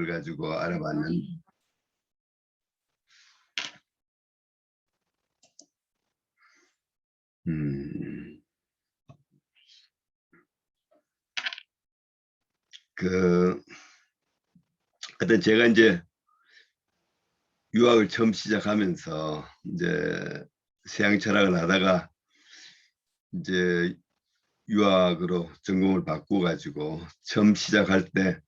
걸 가지고 알아봤는 하여튼 제가 이제 유학을 처음 시작하면서 이제 서양 철학을 하다가 이제 유학으로 전공을 바꾸가지고 처음 시작할 때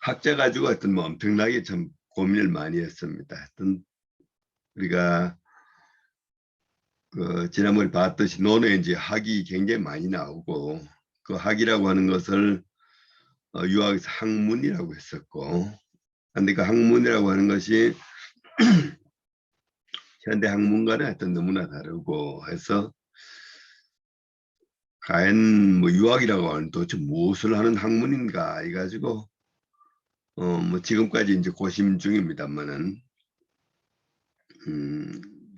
학자 가지고 하여튼 뭐 엄청나게 참 고민을 많이 했습니다. 하여튼 우리가 지난번에 봤듯이 논에 이제 학이 굉장히 많이 나오고 그 학이라고 하는 것을 유학에서 학문이라고 했었고, 근데 그 학문이라고 하는 것이 현대 학문과는 하여튼 너무나 다르고 해서 과연 뭐 유학이라고 하는 도대체 무엇을 하는 학문인가 해가지고 뭐 지금까지 이제 고심 중입니다만은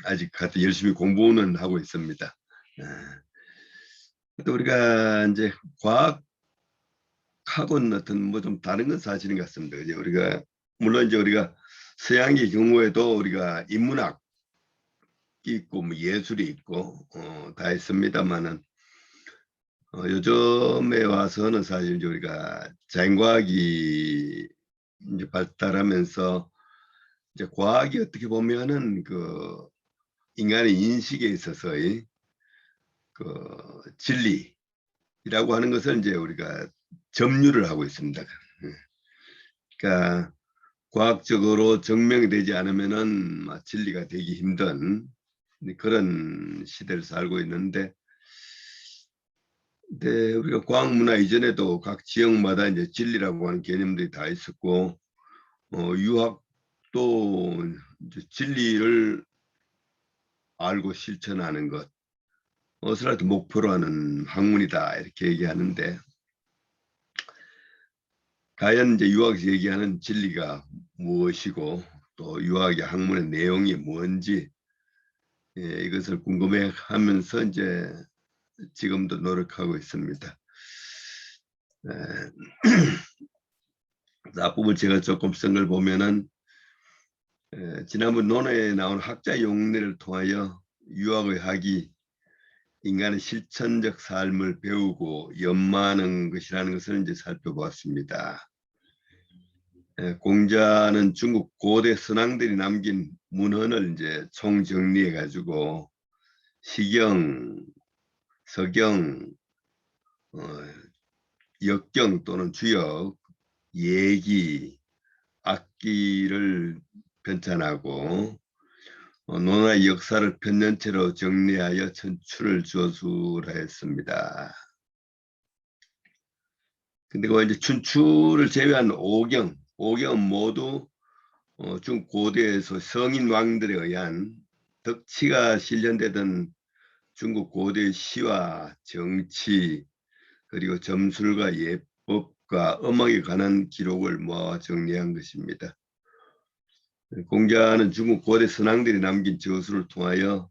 아직 하여튼 열심히 공부는 하고 있습니다. 또 우리가 이제 과학하고는 어떤 뭐 좀 다른 건 사실인 것 같습니다. 이제 우리가 물론 이제 우리가 서양의 경우에도 우리가 인문학 있고 뭐 예술이 있고 다 있습니다만은 요즘에 와서는 사실 이제 우리가 자연과학이 이제 발달하면서 이제 과학이 어떻게 보면은 그 인간의 인식에 있어서의 그 진리라고 하는 것을 이제 우리가 점유를 하고 있습니다. 그러니까 과학적으로 증명이 되지 않으면은 진리가 되기 힘든 그런 시대를 살고 있는데, 근데 우리가 과학 문화 이전에도 각 지역마다 이제 진리라고 하는 개념들이 다 있었고, 유학도 이제 진리를 알고 실천하는 것을 하여튼 목표로 하는 학문이다 이렇게 얘기하는데, 과연 이제 유학에서 얘기하는 진리가 무엇이고 또 유학의 학문의 내용이 뭔지 이것을 궁금해하면서 이제 지금도 노력하고 있습니다. 앞부분 제가 조금 쓴 걸 보면은 지난번 논어에 나온 학자 용례를 통하여 유학의 학이 인간의 실천적 삶을 배우고 연마하는 것이라는 것을 이제 살펴보았습니다. 공자는 중국 고대 선왕들이 남긴 문헌을 이제 총정리해 가지고 시경, 서경, 역경 또는 주역, 예기, 악기를 편찬하고 논어의 역사를 편년체로 정리하여 천추를 저술하였습니다. 근데 그 이제 춘추를 제외한 오경은 모두 중국 고대에서 성인 왕들에 의한 덕치가 실현되던 중국 고대 시와 정치 그리고 점술과 예법과 음악에 관한 기록을 모아 정리한 것입니다. 공자는 중국 고대 선왕들이 남긴 저술을 통하여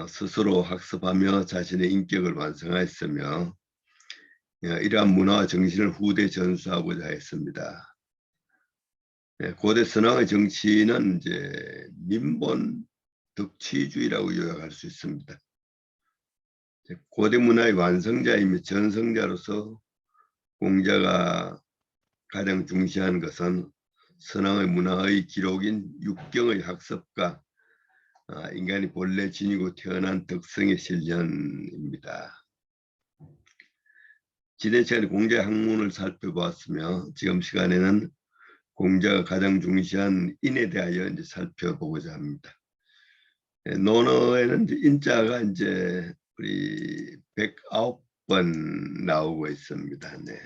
스스로 학습하며 자신의 인격을 완성하였으며 이러한 문화와 정신을 후대에 전수하고자 했습니다. 고대 선왕의 정치는 이제 민본 덕치주의라고 요약할 수 있습니다. 고대 문화의 완성자이며 전성자로서 공자가 가장 중시한 것은 선왕의 문화의 기록인 육경의 학습과 인간이 본래 지니고 태어난 덕성의 실현입니다. 지난 시간에 공자의 학문을 살펴보았으며 지금 시간에는 공자가 가장 중시한 인에 대하여 이제 살펴보고자 합니다. 논어에는 이제 인자가 이제 우리 109번 나오고 있습니다. 네.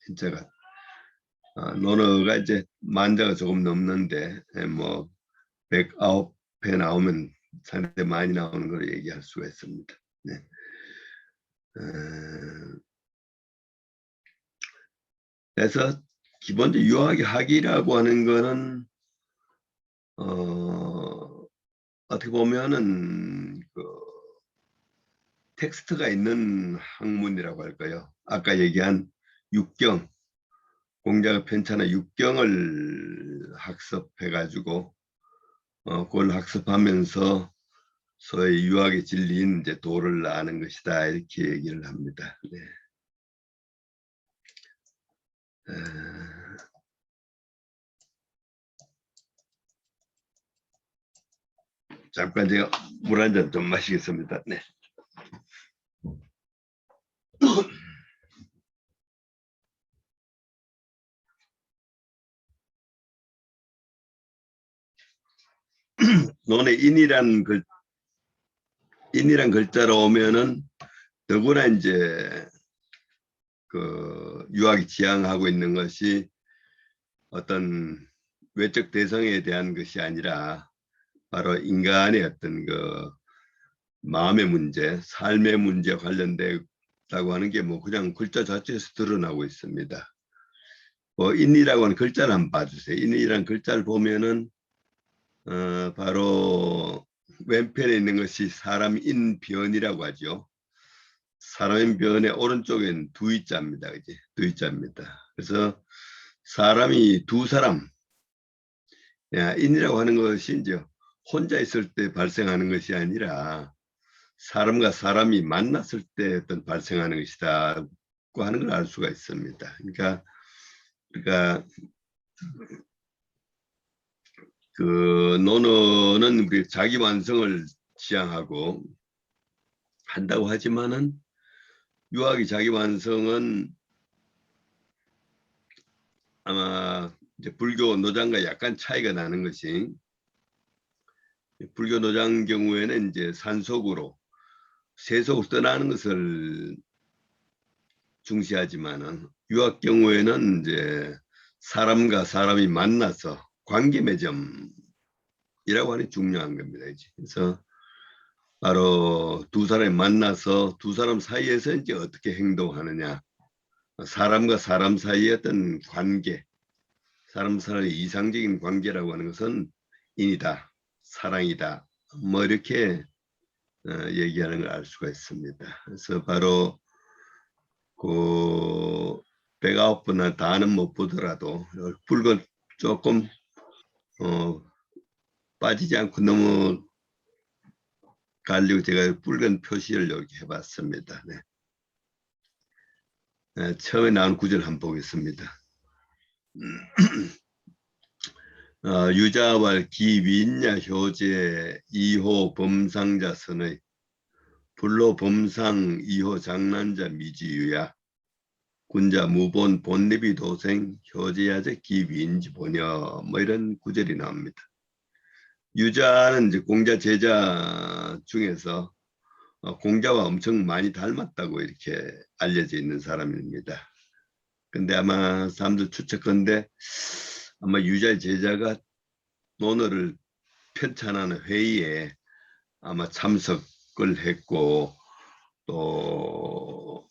인자가 논어가 이제 만자가 조금 넘는데 뭐 109회 나오면 상당히 많이 나오는 걸 얘기할 수가 있습니다. 네. 그래서 기본적으로 유학의 학이라고 하는 거는 어떻게 보면은 그 텍스트가 있는 학문이라고 할까요? 아까 얘기한 육경, 공자가 편찬한 육경을 학습해가지고 그걸 학습하면서 소위 유학의 진리인 이제 도를 아는 것이다 이렇게 얘기를 합니다. 네. 잠깐 제가 물 한 잔 좀 마시겠습니다. 네. 논에 인이란 글자로 오면은 더구나 이제 그 유학이 지향하고 있는 것이 어떤 외적 대성에 대한 것이 아니라 바로 인간의 어떤 그 마음의 문제, 삶의 문제 관련되다고 하는 게 뭐 그냥 글자 자체에서 드러나고 있습니다. 인이라고 하는 글자를 한번 봐주세요. 인이라는 글자를 보면은 바로 왼편에 있는 것이 사람 인변이라고 하죠. 사람 인변의 오른쪽엔 두이자입니다. 그지? 두이자입니다. 그래서 사람이 두 사람, 인이라고 하는 것이 이제 혼자 있을 때 발생하는 것이 아니라 사람과 사람이 만났을 때 어떤 발생하는 것이다고 하는 걸 알 수가 있습니다. 그러니까 그 논어는 우리 자기 완성을 지향하고 한다고 하지만은 유학이 자기 완성은 아마 이제 불교 노장과 약간 차이가 나는 것이 불교 노장 경우에는 이제 산속으로 세속으로 떠나는 것을 중시하지만은 유학 경우에는 이제 사람과 사람이 만나서 관계 맺음이라고 하는 게 중요한 겁니다. 이제. 그래서 바로 두 사람이 만나서 두 사람 사이에서 이제 어떻게 행동하느냐, 사람과 사람 사이의 어떤 관계, 사람 사이의 이상적인 관계라고 하는 것은 인이다, 사랑이다, 뭐 이렇게 얘기하는 걸 알 수가 있습니다. 그래서 바로 그 109번은 다는 못 보더라도 붉은 조금 빠지지 않고 넘어가려고 제가 붉은 표시를 이렇게 해봤습니다. 네. 처음에 나온 구절 한번 보겠습니다. 유자왈 기윈야 효제 2호 범상자 선의 불로 범상 2호 장난자 미지유야 군자 무본 본립이 도생 효제야제 기윈지 보녀 뭐 이런 구절이 나옵니다. 유자는 이제 공자 제자 중에서 공자와 엄청 많이 닮았다고 이렇게 알려져 있는 사람입니다. 근데 아마 사람들 추측컨대 아마 유자의 제자가 논어를 편찬하는 회의에 아마 참석을 했고 또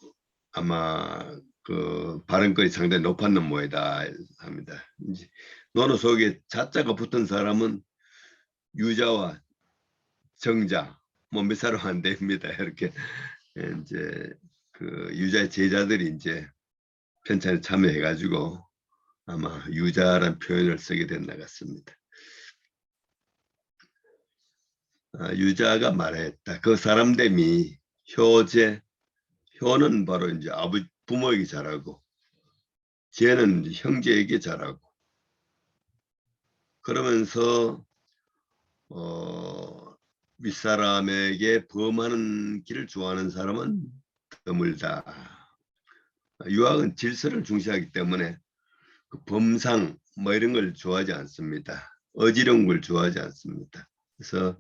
아마 그 발언권이 상당히 높았는 모양이다 합니다. 이제 논어 속에 자자가 붙은 사람은 유자와 정자 뭐 몇 사람 안 됩니다. 이렇게 이제 그 유자의 제자들이 이제 편찬에 참여해가지고 아마 유자란 표현을 쓰게 된 것 같습니다. 유자가 말했다. 그 사람됨이 효제, 효는 바로 이제 아버지 부모에게 잘하고, 제는 형제에게 잘하고, 그러면서 윗사람에게 범하는 길을 좋아하는 사람은 드물다. 유학은 질서를 중시하기 때문에 그 범상 뭐 이런 걸 좋아하지 않습니다. 어지러운 걸 좋아하지 않습니다. 그래서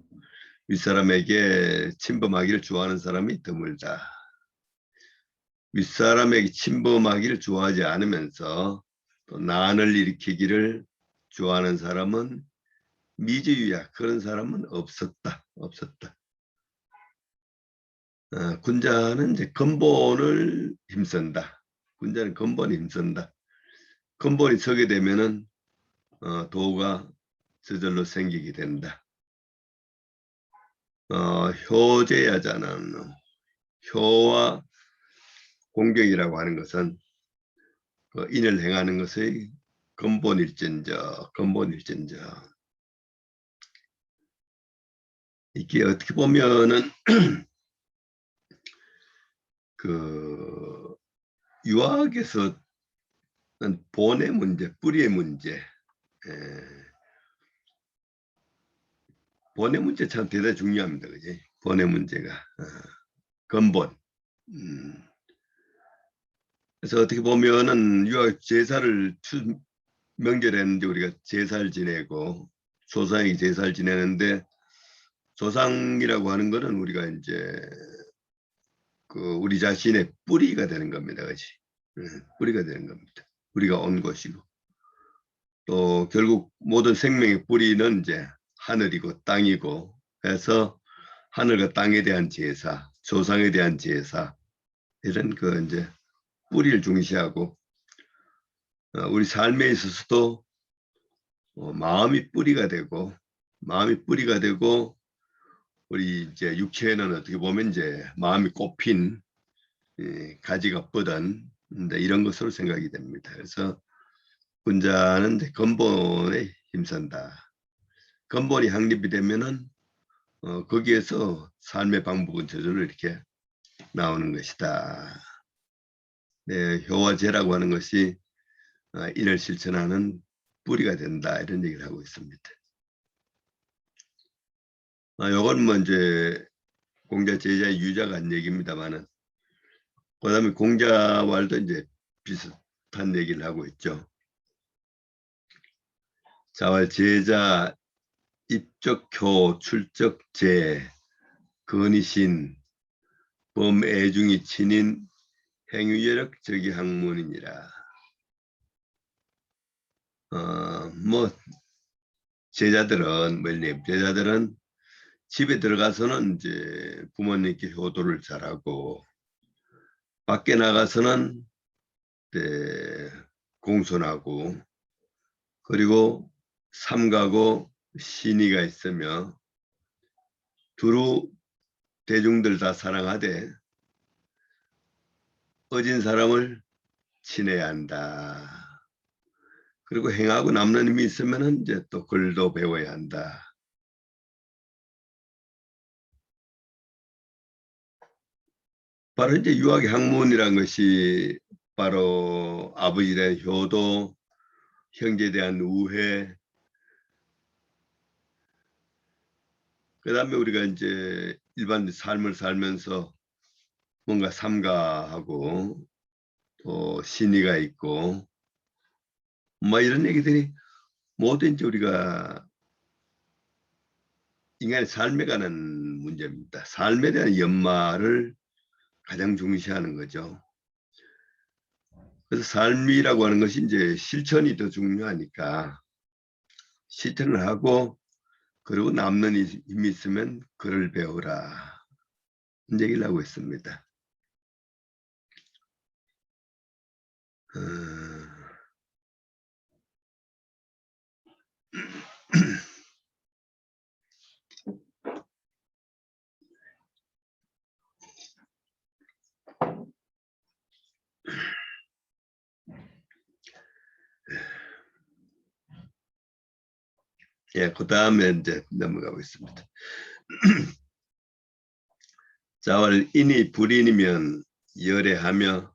윗사람에게 침범하기를 좋아하는 사람이 드물다. 윗사람에게 침범하기를 좋아하지 않으면서 또 난을 일으키기를 좋아하는 사람은 미지유야. 그런 사람은 없었다. 군자는 이제 근본을 힘쓴다. 군자는 근본에 힘쓴다. 근본이 서게 되면은 도가 저절로 생기게 된다. 효제야자는 효와 공경이라고 하는 것은 그 인을 행하는 것의 근본일진저 이게 어떻게 보면은 그 유학에서 본의 문제, 뿌리의 문제, 본의 문제 참 대단히 중요합니다, 그지? 본의 문제가 근본. 그래서 어떻게 보면은 유학 제사를 명절에는 우리가 제사를 지내고 조상이 제사를 지내는데 조상이라고 하는 거는 우리가 이제 그 우리 자신의 뿌리가 되는 겁니다, 그지? 뿌리가 되는 겁니다. 우리가 온 곳이고 또 결국 모든 생명의 뿌리는 이제 하늘이고 땅이고 해서 하늘과 땅에 대한 제사, 조상에 대한 제사 이런 그 이제 뿌리를 중시하고 우리 삶에 있어서도 마음이 뿌리가 되고 우리 이제 육체는 어떻게 보면 이제 마음이 꽃핀 가지가 뻗은 이런 것으로 생각이 됩니다. 그래서 군자는 이제 근본에 힘쓴다. 근본이 확립이 되면은 거기에서 삶의 방법은 저절로 이렇게 나오는 것이다. 네, 효화제라고 하는 것이 이를 실천하는 뿌리가 된다 이런 얘기를 하고 있습니다. 요건 뭐 이제 공자 제자 유자가 한 얘기입니다만은 그다음에 공자왈도 이제 비슷한 얘기를 하고 있죠. 자왈 제자 입적효 출적제 근이신 범애중이 친인 행위여력 적이 학문이니라. 뭐 제자들은 집에 들어가서는 이제 부모님께 효도를 잘하고 밖에 나가서는 공손하고 그리고 삼가고 신의가 있으며 두루 대중들 다 사랑하되 어진 사람을 친해야 한다. 그리고 행하고 남는 힘이 있으면 이제 또 글도 배워야 한다. 바로 이제 유학의 학문이란 것이 바로 아버지에 대한 효도, 형제에 대한 우애, 그 다음에 우리가 이제 일반 삶을 살면서 뭔가 삼가하고 또 신의가 있고 뭐 이런 얘기들이 모두 이제 우리가 인간의 삶에 관한 문제입니다. 삶에 대한 연마를 가장 중시하는 거죠. 그래서 삶이라고 하는 것이 이제 실천이 더 중요하니까 실천을 하고 그리고 남는 힘이 있으면 글을 배우라 얘기를 하고 있습니다. 예, 그 다음에 이제 넘어가고 있습니다. 자월 인이 불인이면 열애하며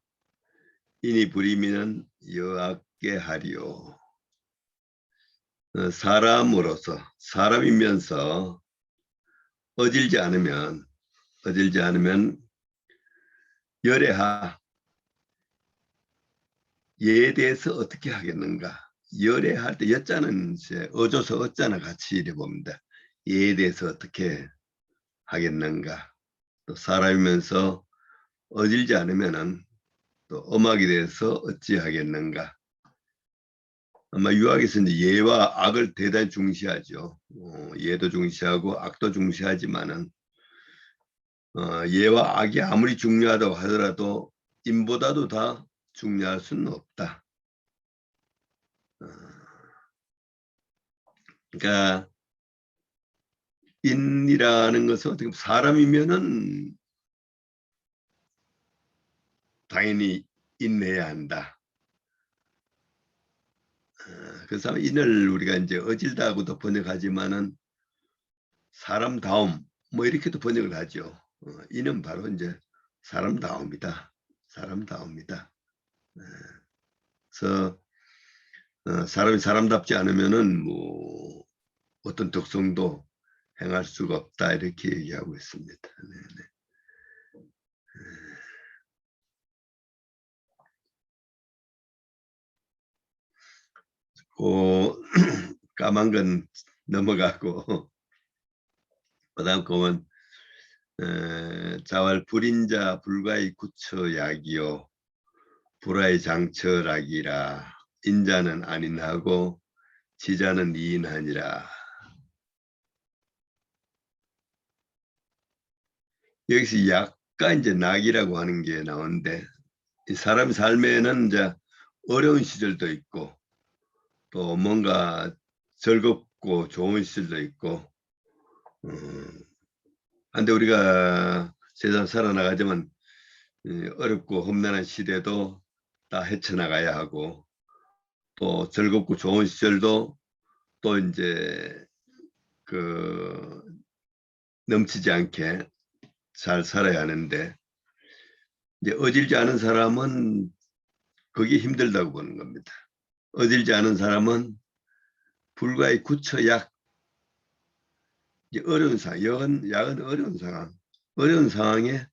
인이 불이면 여악게 하리요. 사람으로서 사람이면서 어질지 않으면 열애하 얘에 대해서 어떻게 하겠는가. 열애할 때 여자는 이제 어조서 어자나 같이 이래 봅니다. 얘에 대해서 어떻게 하겠는가. 또 사람이면서 어질지 않으면은 또 엄하게 대해서 어찌 하겠는가. 아마 유학에서 이제 예와 악을 대단히 중시하죠. 예도 중시하고 악도 중시하지만은 예와 악이 아무리 중요하다고 하더라도 인보다도 다 중요할 수는 없다. 그러니까 인이라는 것은 어떻게 보면 사람이면은 당연히 인내해야 한다. 그래서 인을 우리가 이제 어질다고도 번역하지만은 사람다움 뭐 이렇게도 번역을 하죠. 인은 바로 이제 사람다움이다. 사람다움이다. 그래서 사람이 사람답지 않으면은 뭐 어떤 덕성도 행할 수가 없다 이렇게 얘기하고 있습니다. 네네. 까만 건 넘어가고 그다음 거는 자왈 불인자 불가의 구처약이요 불화의 장처락이라 인자는 안인하고 지자는 이인하니라. 여기서 약간 이제 낙이라고 하는 게 나오는데 사람 삶에는 이제 어려운 시절도 있고 또 뭔가 즐겁고 좋은 시절도 있고 근데 우리가 세상 살아나가지만 어렵고 험난한 시대도 다 헤쳐나가야 하고 또 즐겁고 좋은 시절도 또 이제 그 넘치지 않게 잘 살아야 하는데 이제 어질지 않은 사람은 그게 힘들다고 보는 겁니다. 어질지 않은 사람은 불가의 구처약 이제 어려운 상황, 약은 어려운 상황, 어려운 상황에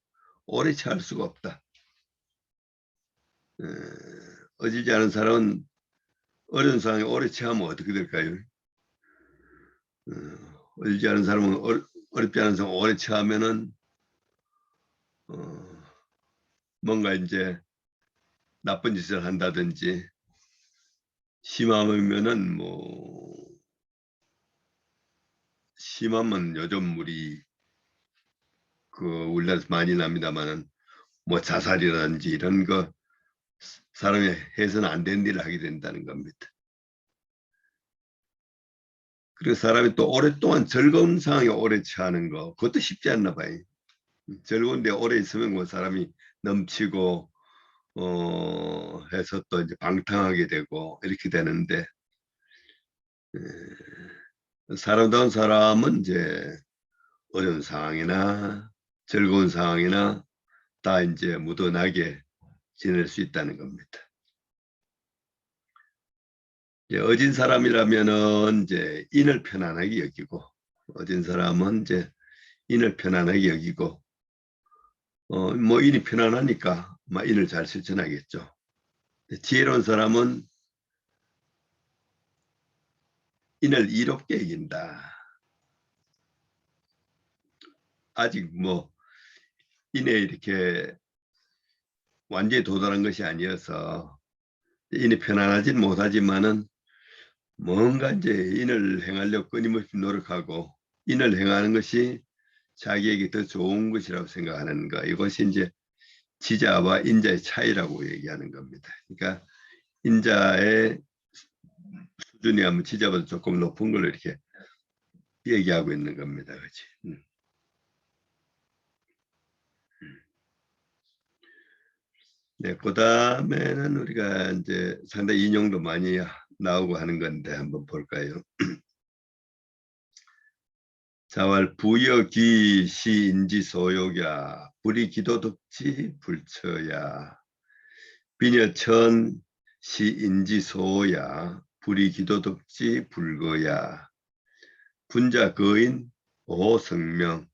오래 처할 수가 없다. 어질지 않은 사람은 어려운 상황에 오래 처하면 어떻게 될까요? 어질지 않은 사람은 어렵지 않은 상황 오래 처하면은 뭔가 이제 나쁜 짓을 한다든지 심하면은 뭐 심하면 요즘 우리 우리나라에서 많이 납니다만은 뭐 자살이라든지 이런 거 사람이 해서는 안 되는 일을 하게 된다는 겁니다. 그리고 사람이 또 오랫동안 즐거운 상황에 오래 처하는 거 그것도 쉽지 않나 봐요. 즐거운데 오래 있으면 뭐 사람이 넘치고 해서 또 이제 방탕하게 되고 이렇게 되는데 사람다운 사람은 이제 어려운 상황이나 즐거운 상황이나 다 이제 무던하게 지낼 수 있다는 겁니다. 이제 어진 사람이라면은 이제 인을 편안하게 여기고 어진 사람은 이제 인을 편안하게 여기고 뭐 인이 편안하니까 막 인을 잘 실천하겠죠. 지혜로운 사람은 인을 이롭게 여긴다. 아직 뭐 인에 이렇게 완전히 도달한 것이 아니어서 인이 편안하진 못하지만은 뭔가 이제 인을 행하려고 끊임없이 노력하고 인을 행하는 것이 자기에게 더 좋은 것이라고 생각하는 거 이것이 이제 지자와 인자의 차이라고 얘기하는 겁니다. 그러니까 인자의 수준이 아마 지자보다 조금 높은 걸 이렇게 얘기하고 있는 겁니다. 그렇지? 네, 그 다음에는 우리가 이제 상당히 인용도 많이 나오고 하는 건데 한번 볼까요? 자왈 부여기 시인지 소욕야 불이기도덕지 불처야 비녀천 시인지 소야 불이기도덕지 불거야 군자 거인 오성명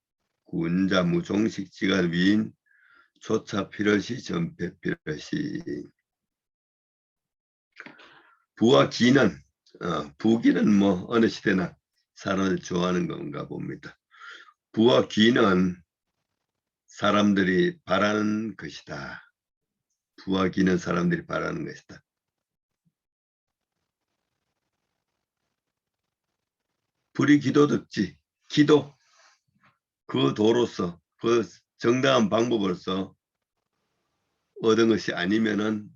군자 무종식지가 위인 조차 필요시 전패 필요시 부와 기는 부기는 뭐 어느 시대나 사람을 좋아하는 건가 봅니다. 부와 기는 사람들이 바라는 것이다. 부와 기는 사람들이 바라는 것이다. 불이 기도덕지 기도 그 도로서 그 정당한 방법으로서 얻은 것이 아니면은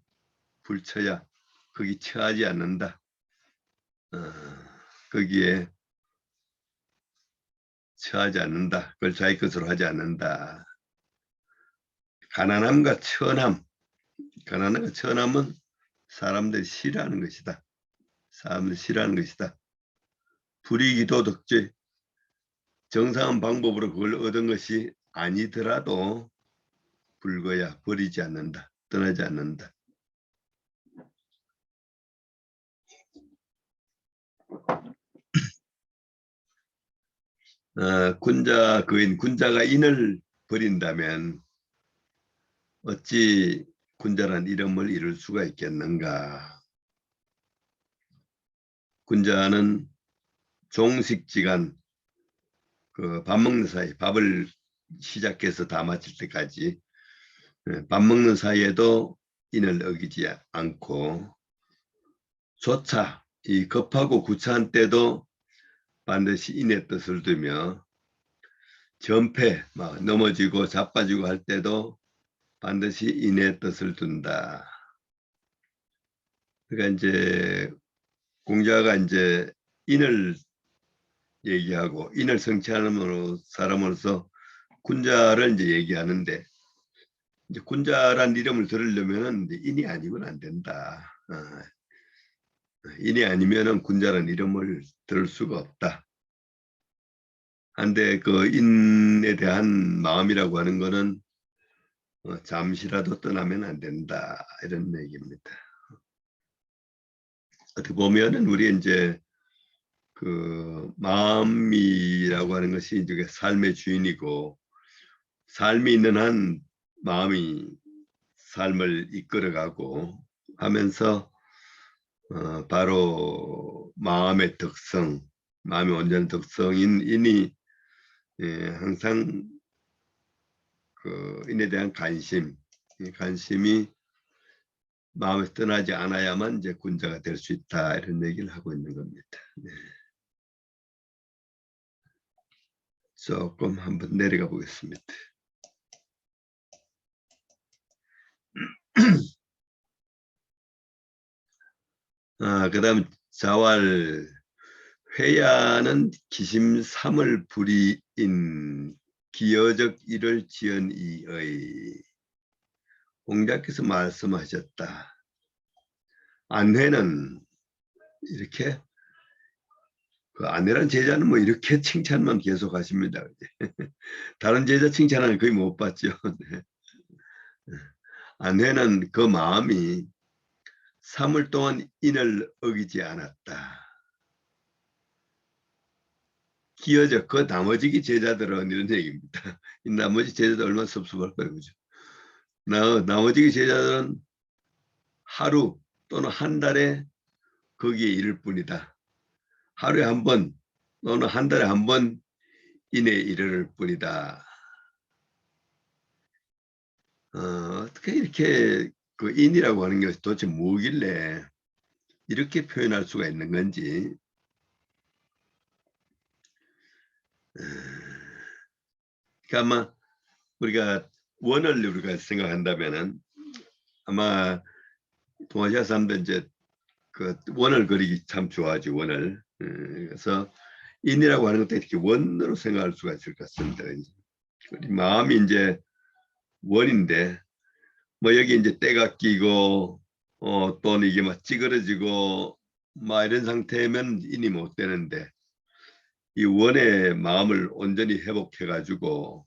불처야 거기 처하지 않는다. 거기에 처하지 않는다. 그걸 자기 것으로 하지 않는다. 가난함과 천함, 가난함과 천함은 사람들이 싫어하는 것이다. 사람들 싫어하는 것이다. 불이기도 덕지. 정상한 방법으로 그걸 얻은 것이 아니더라도 불거야 버리지 않는다. 떠나지 않는다. 군자 그인 군자가 인을 버린다면 어찌 군자란 이름을 이룰 수가 있겠는가. 군자는 종식지간 그 밥 먹는 사이 밥을 시작해서 다 마칠 때까지 밥 먹는 사이에도 인을 어기지 않고 조차 이 급하고 구차한 때도 반드시 인의 뜻을 두며 전패 막 넘어지고 자빠지고 할 때도 반드시 인의 뜻을 둔다. 그러니까 이제 공자가 이제 인을 얘기하고 인을 성취하는 사람으로서 군자를 이제 얘기하는데 이제 군자란 이름을 들으려면은 인이 아니면 안 된다. 인이 아니면은 군자란 이름을 들을 수가 없다. 한데 그 인에 대한 마음이라고 하는 거는 잠시라도 떠나면 안 된다 이런 얘기입니다. 어떻게 보면은 우리 이제 그 마음이라고 하는 것이 이제 삶의 주인이고 삶이 있는 한 마음이 삶을 이끌어가고 하면서 바로 마음의 특성, 마음의 온전한 특성인 인이 항상 그 인에 대한 관심, 이 관심이 마음에서 떠나지 않아야만 이제 군자가 될 수 있다 이런 얘기를 하고 있는 겁니다. 네. 조금 한번 내려가 보겠습니다. 그다음 자왈 회야는 기심삼을 불이인 기여적 일을 지연이의 공자께서 말씀하셨다. 안회는 이렇게 그 안회란 제자는 뭐 이렇게 칭찬만 계속 하십니다. 다른 제자 칭찬은 거의 못 봤죠. 안회는 그 마음이 3월 동안 인을 어기지 않았다. 기어져 그 나머지 제자들은 이런 얘기입니다. 이 나머지 제자들 얼마나 섭섭할까요, 그죠? 나머지 제자들은 하루 또는 한 달에 거기에 이를 뿐이다. 하루에 한 번 또는 한 달에 한 번 인에 이를 뿐이다. 어떻게 이렇게 그 인이라고 하는 것이 도대체 뭐길래 이렇게 표현할 수가 있는 건지. 그러니까 아마 우리가 원을 우리가 생각한다면은 아마 동아시아 사람들 이제 그 원을 그리기 참 좋아하지 원을. 그래서 인이라고 하는 것도 이렇게 원으로 생각할 수가 있을 것 같습니다. 우리 마음이 이제 원인데 뭐 여기 이제 때가 끼고 또는 이게 막 찌그러지고 막 이런 상태면 인이 못 되는데 이 원의 마음을 온전히 회복해 가지고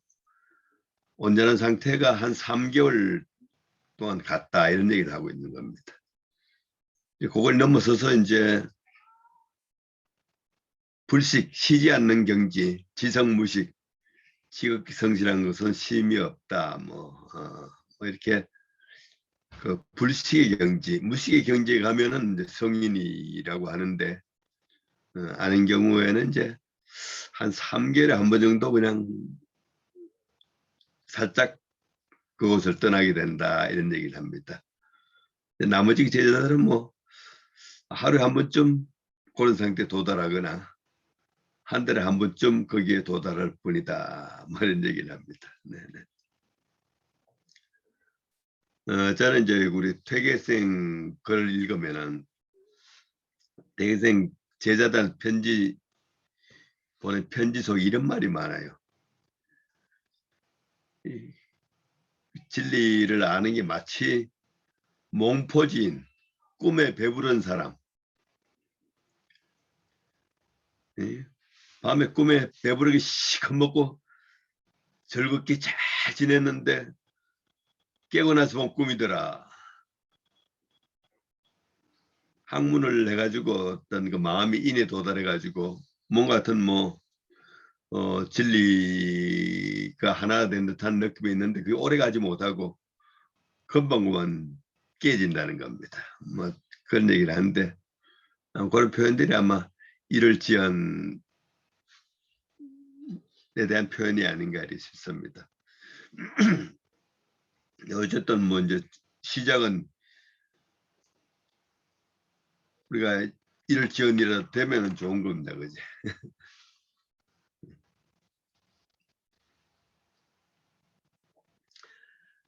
온전한 상태가 한 3개월 동안 갔다 이런 얘기를 하고 있는 겁니다. 그걸 넘어서서 이제 불식, 쉬지 않는 경지, 지성무식, 지극성실한 것은 심이 없다. 뭐 이렇게 그 불식의 경지, 무식의 경지에 가면은 이제 성인이라고 하는데 아는 경우에는 이제 한 3개월에 한 번 정도 그냥 살짝 그곳을 떠나게 된다 이런 얘기를 합니다. 나머지 제자들은 뭐 하루에 한 번쯤 그런 상태에 도달하거나 한 달에 한 번쯤 거기에 도달할 뿐이다. 뭐 이런 얘기를 합니다. 네네. 저는 이제 우리 퇴계생 글 읽으면은 퇴계생 제자들 편지 보낸 편지 속에 이런 말이 많아요. 진리를 아는 게 마치 몽포지인 꿈에 배부른 사람 예? 밤에 꿈에 배부르게 시컷 먹고 즐겁게 잘 지냈는데 깨고 나서 본 꿈이더라. 학문을 해가지고 어떤 그 마음이 인에 도달해가지고 뭔가 같은 진리가 하나 된 듯한 느낌이 있는데 그게 오래 가지 못하고 금방금방 깨진다는 겁니다. 뭐 그런 얘기를 하는데 그런 표현들이 아마 이를 지연에 대한 표현이 아닌가 싶습니다. 어쨌든 뭐 이제 시작은 우리가 이를 지연이라도 되면 좋은 겁니다. 그지?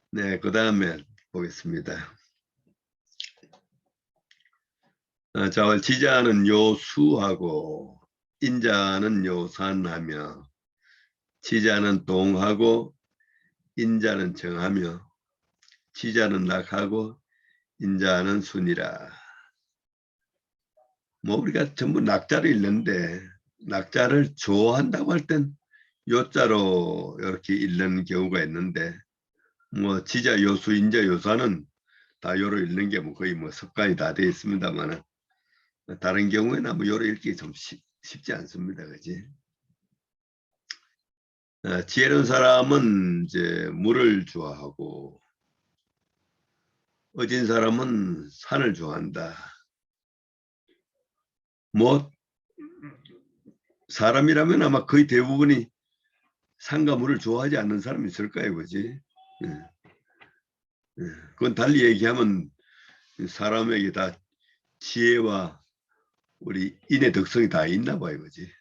네, 그 다음에 보겠습니다. 자, 지자는 요수하고 인자는 요산하며 지자는 동하고 인자는 정하며 지자는 낙하고 인자는 순이라. 뭐 우리가 전부 낙자를 읽는데 낙자를 좋아한다고 할 땐 요자로 이렇게 읽는 경우가 있는데 뭐 지자 요수 인자 요사는 다 요로 읽는 게 뭐 거의 뭐 습관이 다 되어 있습니다만 다른 경우에는 뭐 요로 읽기 좀 쉽지 않습니다. 그지? 지혜로운 사람은 이제 물을 좋아하고 어진 사람은 산을 좋아한다. 뭐 사람이라면 아마 거의 대부분이 산과 물을 좋아하지 않는 사람이 있을까요, 그지? 예, 예. 그건 달리 얘기하면 사람에게 다 지혜와 우리 인의 덕성이 다 있나 봐요, 그지?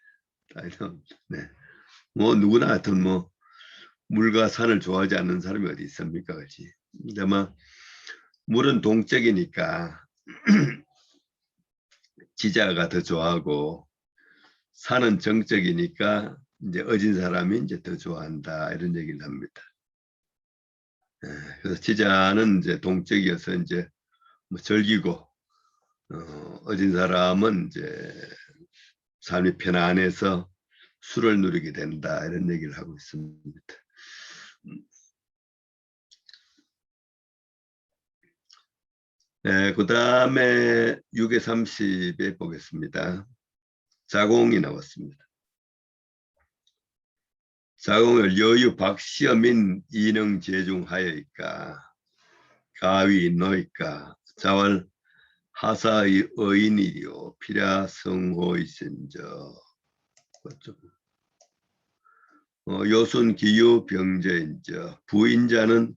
네. 뭐 누구나 하여튼 뭐 물과 산을 좋아하지 않는 사람이 어디 있습니까, 그지? 근데 아마 물은 동적이니까 지자가 더 좋아하고 산은 정적이니까 이제 어진 사람이 이제 더 좋아한다 이런 얘기를 합니다. 그래서 지자는 이제 동적이어서 이제 뭐 즐기고 어진 사람은 이제 삶이 편안해서 술을 누리게 된다 이런 얘기를 하고 있습니다. 그 다음에 6에 30에 보겠습니다. 자공이 나왔습니다. 자공을 여유 박시어민 이능 제중하여이까 가위 노이까 자월 하사의 의인이요 피라 성호이신저 요순 기유 병제인저 부인자는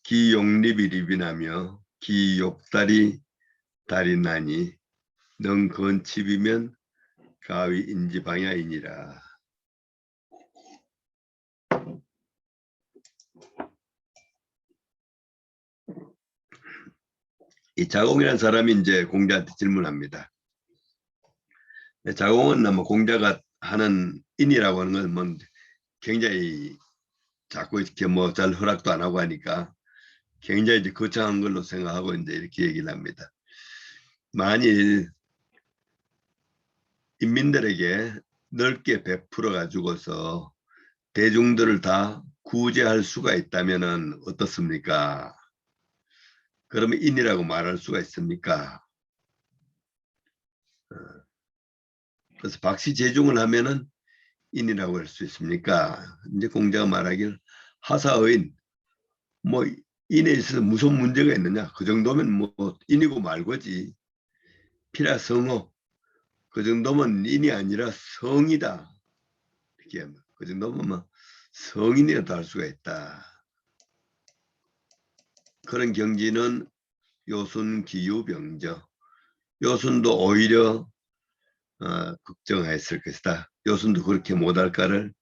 기용립이 리빈하며 기욕다리 다리나니 능 건칩이면 가위 인지방야이니라. 이 자공이라는 사람이 이제 공자한테 질문합니다. 자공은 뭐 공자가 하는 인이라고 하는 건 뭐 굉장히 자꾸 이렇게 뭐 잘 허락도 안 하고 하니까 굉장히 이제 거창한 걸로 생각하고 이제 이렇게 얘기를 합니다. 만일 인민들에게 넓게 베풀어 가지고서 대중들을 다 구제할 수가 있다면은 어떻습니까? 그러면 인이라고 말할 수가 있습니까? 그래서 박시제중을 하면은 인이라고 할 수 있습니까? 이제 공자가 말하길 하사의인 뭐 인에 있어서 무슨 문제가 있느냐? 그 정도면 뭐 인이고 말고지. 피라 성어 그 정도면 인이 아니라 성이다. 이렇게 하면 그 정도면 뭐 성인이라도 할 수가 있다. 그런 경지는 요순 기유병저. 요순도 오히려 걱정했을 것이다. 요순도 그렇게 못할까를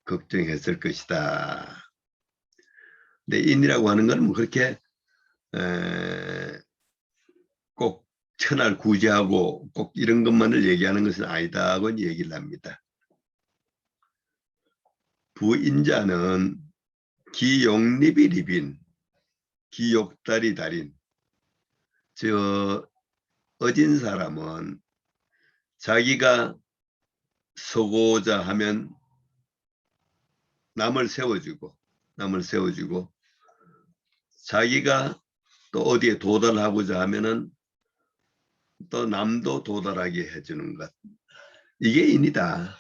걱정했을 것이다. 근데 인이라고 하는 건 뭐 그렇게 꼭 천할 구제하고 꼭 이런 것만을 얘기하는 것은 아니다고 얘기를 합니다. 부인자는 기용립이 리빈, 기욕다리 달인. 저 어진 사람은 자기가 서고자 하면 남을 세워주고 자기가 또 어디에 도달하고자 하면은 또 남도 도달하게 해주는 것. 이게 인이다.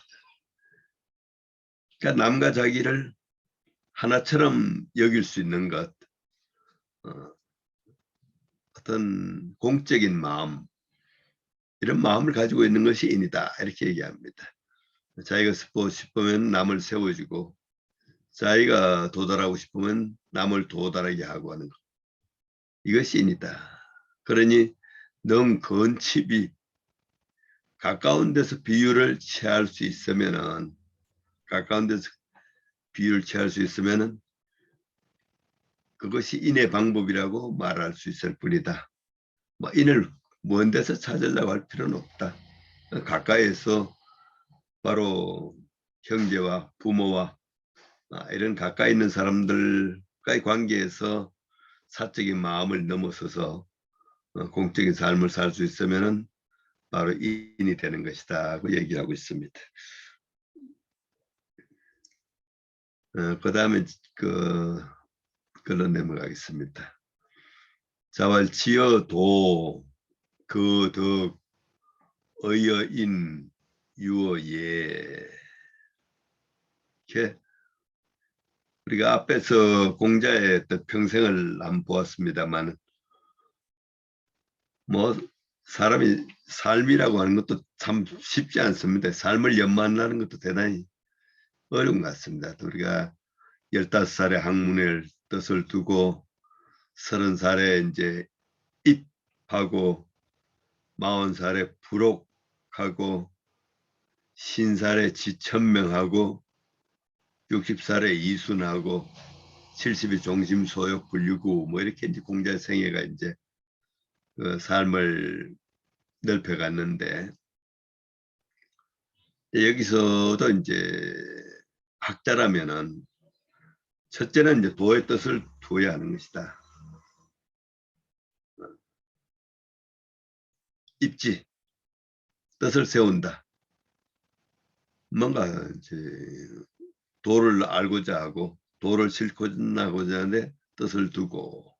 그러니까 남과 자기를 하나처럼 여길 수 있는 것. 어떤 공적인 마음, 이런 마음을 가지고 있는 것이 인이다. 이렇게 얘기합니다. 자기가 싶으면 남을 세워주고 자기가 도달하고 싶으면 남을 도달하게 하고 하는 것. 이것이 인이다. 그러니 너무 건칩이 가까운 데서 비유를 취할 수 있으면은 그것이 인의 방법이라고 말할 수 있을 뿐이다. 뭐 인을 먼 데서 찾으려고 할 필요는 없다. 가까이에서 바로 형제와 부모와 이런 가까이 있는 사람들과의 관계에서 사적인 마음을 넘어서서 공적인 삶을 살 수 있으면은 바로 인이 되는 것이다고 얘기하고 있습니다. 그 다음에 글로 넘어가겠습니다. 자왈지어도 그덕 의여인 유어예. 이렇게 우리가 앞에서 공자의 평생을 한번 보았습니다만, 뭐 사람이 삶이라고 하는 것도 참 쉽지 않습니다. 삶을 연만하는 것도 대단히 어려운 것 같습니다. 우리가 15살에 학문의 뜻을 두고 30살에 이제 입하고 40살에 불옥하고 50살에 지천명하고 60살에 이순하고 70이 종심소욕 불유구 뭐 이렇게 이제 공자 생애가 이제 그 삶을 넓혀갔는데, 여기서도 이제 학자라면은 첫째는 이제 도의 뜻을 두어야 하는 것이다. 입지, 뜻을 세운다. 뭔가 이제 도를 알고자 하고 도를 실천하고자 하는데 뜻을 두고,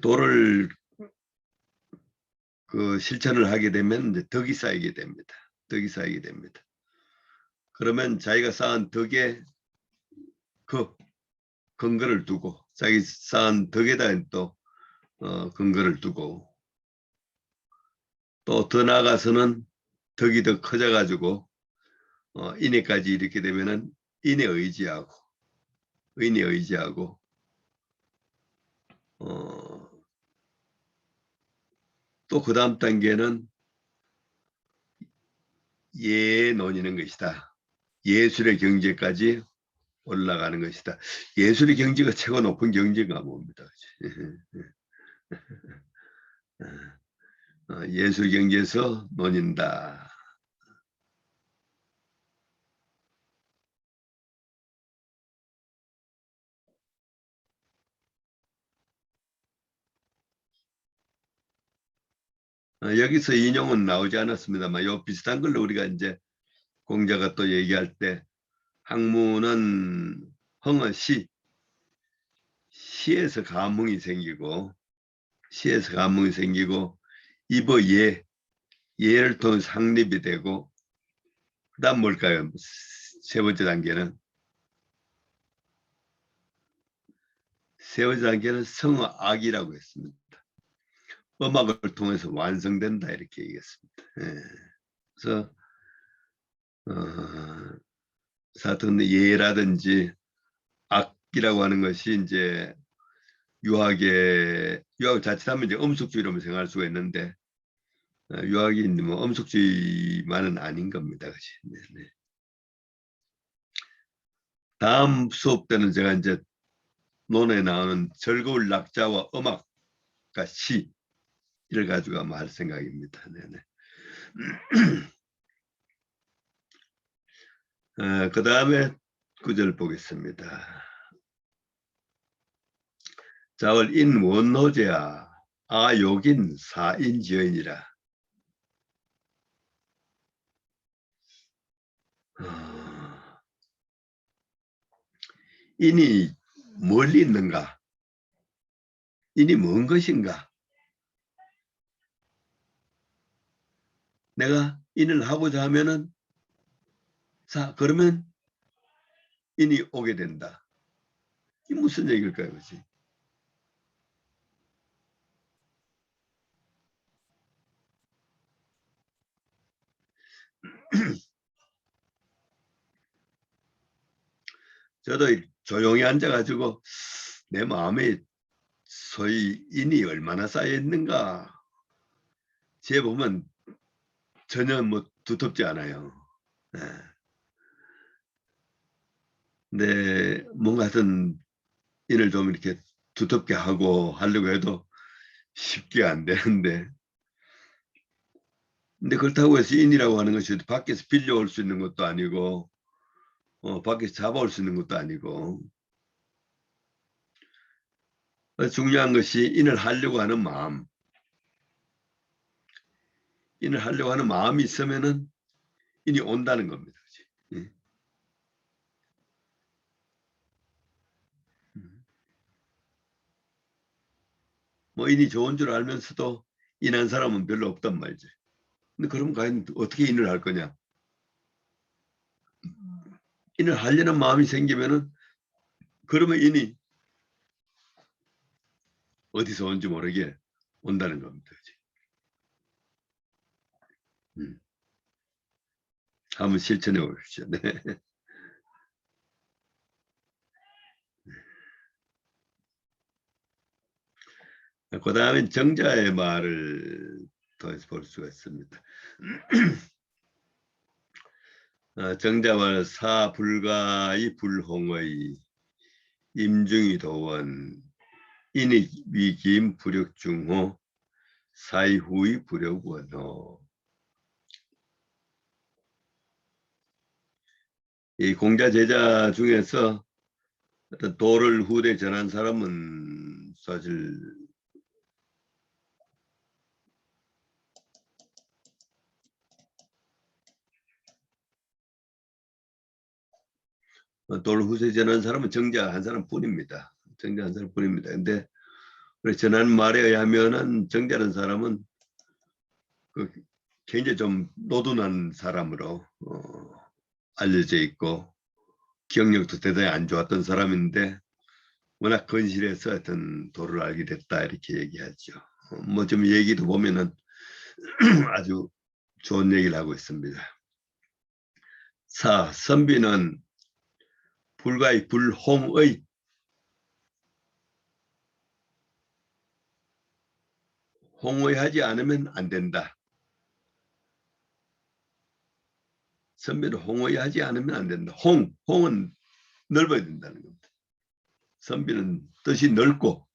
도를 실천을 하게 되면 이제 덕이 쌓이게 됩니다. 그러면 자기가 쌓은 덕에 그 근거를 두고, 자기 쌓은 덕에다 또 근거를 두고, 또 더 나아가서는 덕이 더 커져가지고 인애까지 이렇게 되면은 인에 의지하고 또 그 다음 단계는 예에 논이는 것이다. 예술의 경지까지 올라가는 것이다. 예술의 경지가 최고 높은 경지가 뭡니까? 예술 경지에서 논인다. 여기서 인용은 나오지 않았습니다만 요 비슷한 걸로 우리가 이제 공자가 또 얘기할 때, 학문은 흥은 시에서 감흥이 생기고 입어 예를 통해 상립이 되고, 그 다음 뭘까요? 세 번째 단계는 성악이라고 했습니다. 음악을 통해서 완성된다 이렇게 얘기했습니다. 그래서 사토는 예라든지 악이라고 하는 것이 이제 유학 자칫하면 이제 엄숙주의로 생각할 수가 있는데, 유학이 뭐 엄숙주의만은 아닌 겁니다. 그치? 네네. 다음 수업 때는 제가 이제 논에 나오는 즐거울 낙자와 음악과 시를 가지고 아마 할 생각입니다. 네네. 그 다음에 구절 보겠습니다. 자월 인원노제야 아욕인 사인지연이라. 어, 인이 멀리 있는가? 인이 먼 것인가? 내가 인을 하고자 하면은 자 그러면 인이 오게 된다. 이 무슨 얘기일까요, 그렇지? 저도 조용히 앉아가지고 내 마음에 소위 인이 얼마나 쌓여 있는가 제 보면 전혀 뭐 두텁지 않아요. 네. 근데 뭔가 하여튼 인을 좀 이렇게 두텁게 하고 하려고 해도 쉽게 안 되는데 근데 그렇다고 해서 인이라고 하는 것이 밖에서 빌려올 수 있는 것도 아니고 밖에서 잡아올 수 있는 것도 아니고 중요한 것이 인을 하려고 하는 마음 인을 하려고 하는 마음이 있으면은 인이 온다는 겁니다. 그치? 예. 뭐 인이 좋은 줄 알면서도 인한 사람은 별로 없단 말이지. 근데 그럼 과연 어떻게 인을 할 거냐? 인을 하려는 마음이 생기면은 그러면 인이 어디서 온지 모르게 온다는 겁니다. 그치? 한번 실천해 보십시오. 네. 그 다음에 정자의 말을 통해서 볼 수가 있습니다. 정자말 사불가의 불홍의 임중이 도원 인의 위기임 불역중호 사이후의 불역원호. 이 공자 제자 중에서 어떤 도를 후대에 전한 사람은 사실 도를 후대에 전한 사람은 정자 한 사람뿐입니다. 정자 한 사람뿐입니다. 근데 전한 말에 의하면은 정자라는 사람은 그 굉장히 좀 노둔한 사람으로 알려져 있고 기억력도 대단히 안 좋았던 사람인데 워낙 건실해서 하여튼 도를 알게 됐다 이렇게 얘기하죠. 뭐 좀 얘기도 보면은 아주 좋은 얘기를 하고 있습니다. 선비는 불가의 불홍의 홍의하지 않으면 안 된다. 선비는 홍의하지 않으면 안 된다. 홍은 넓어야 된다는 겁니다. 선비는 뜻이 넓고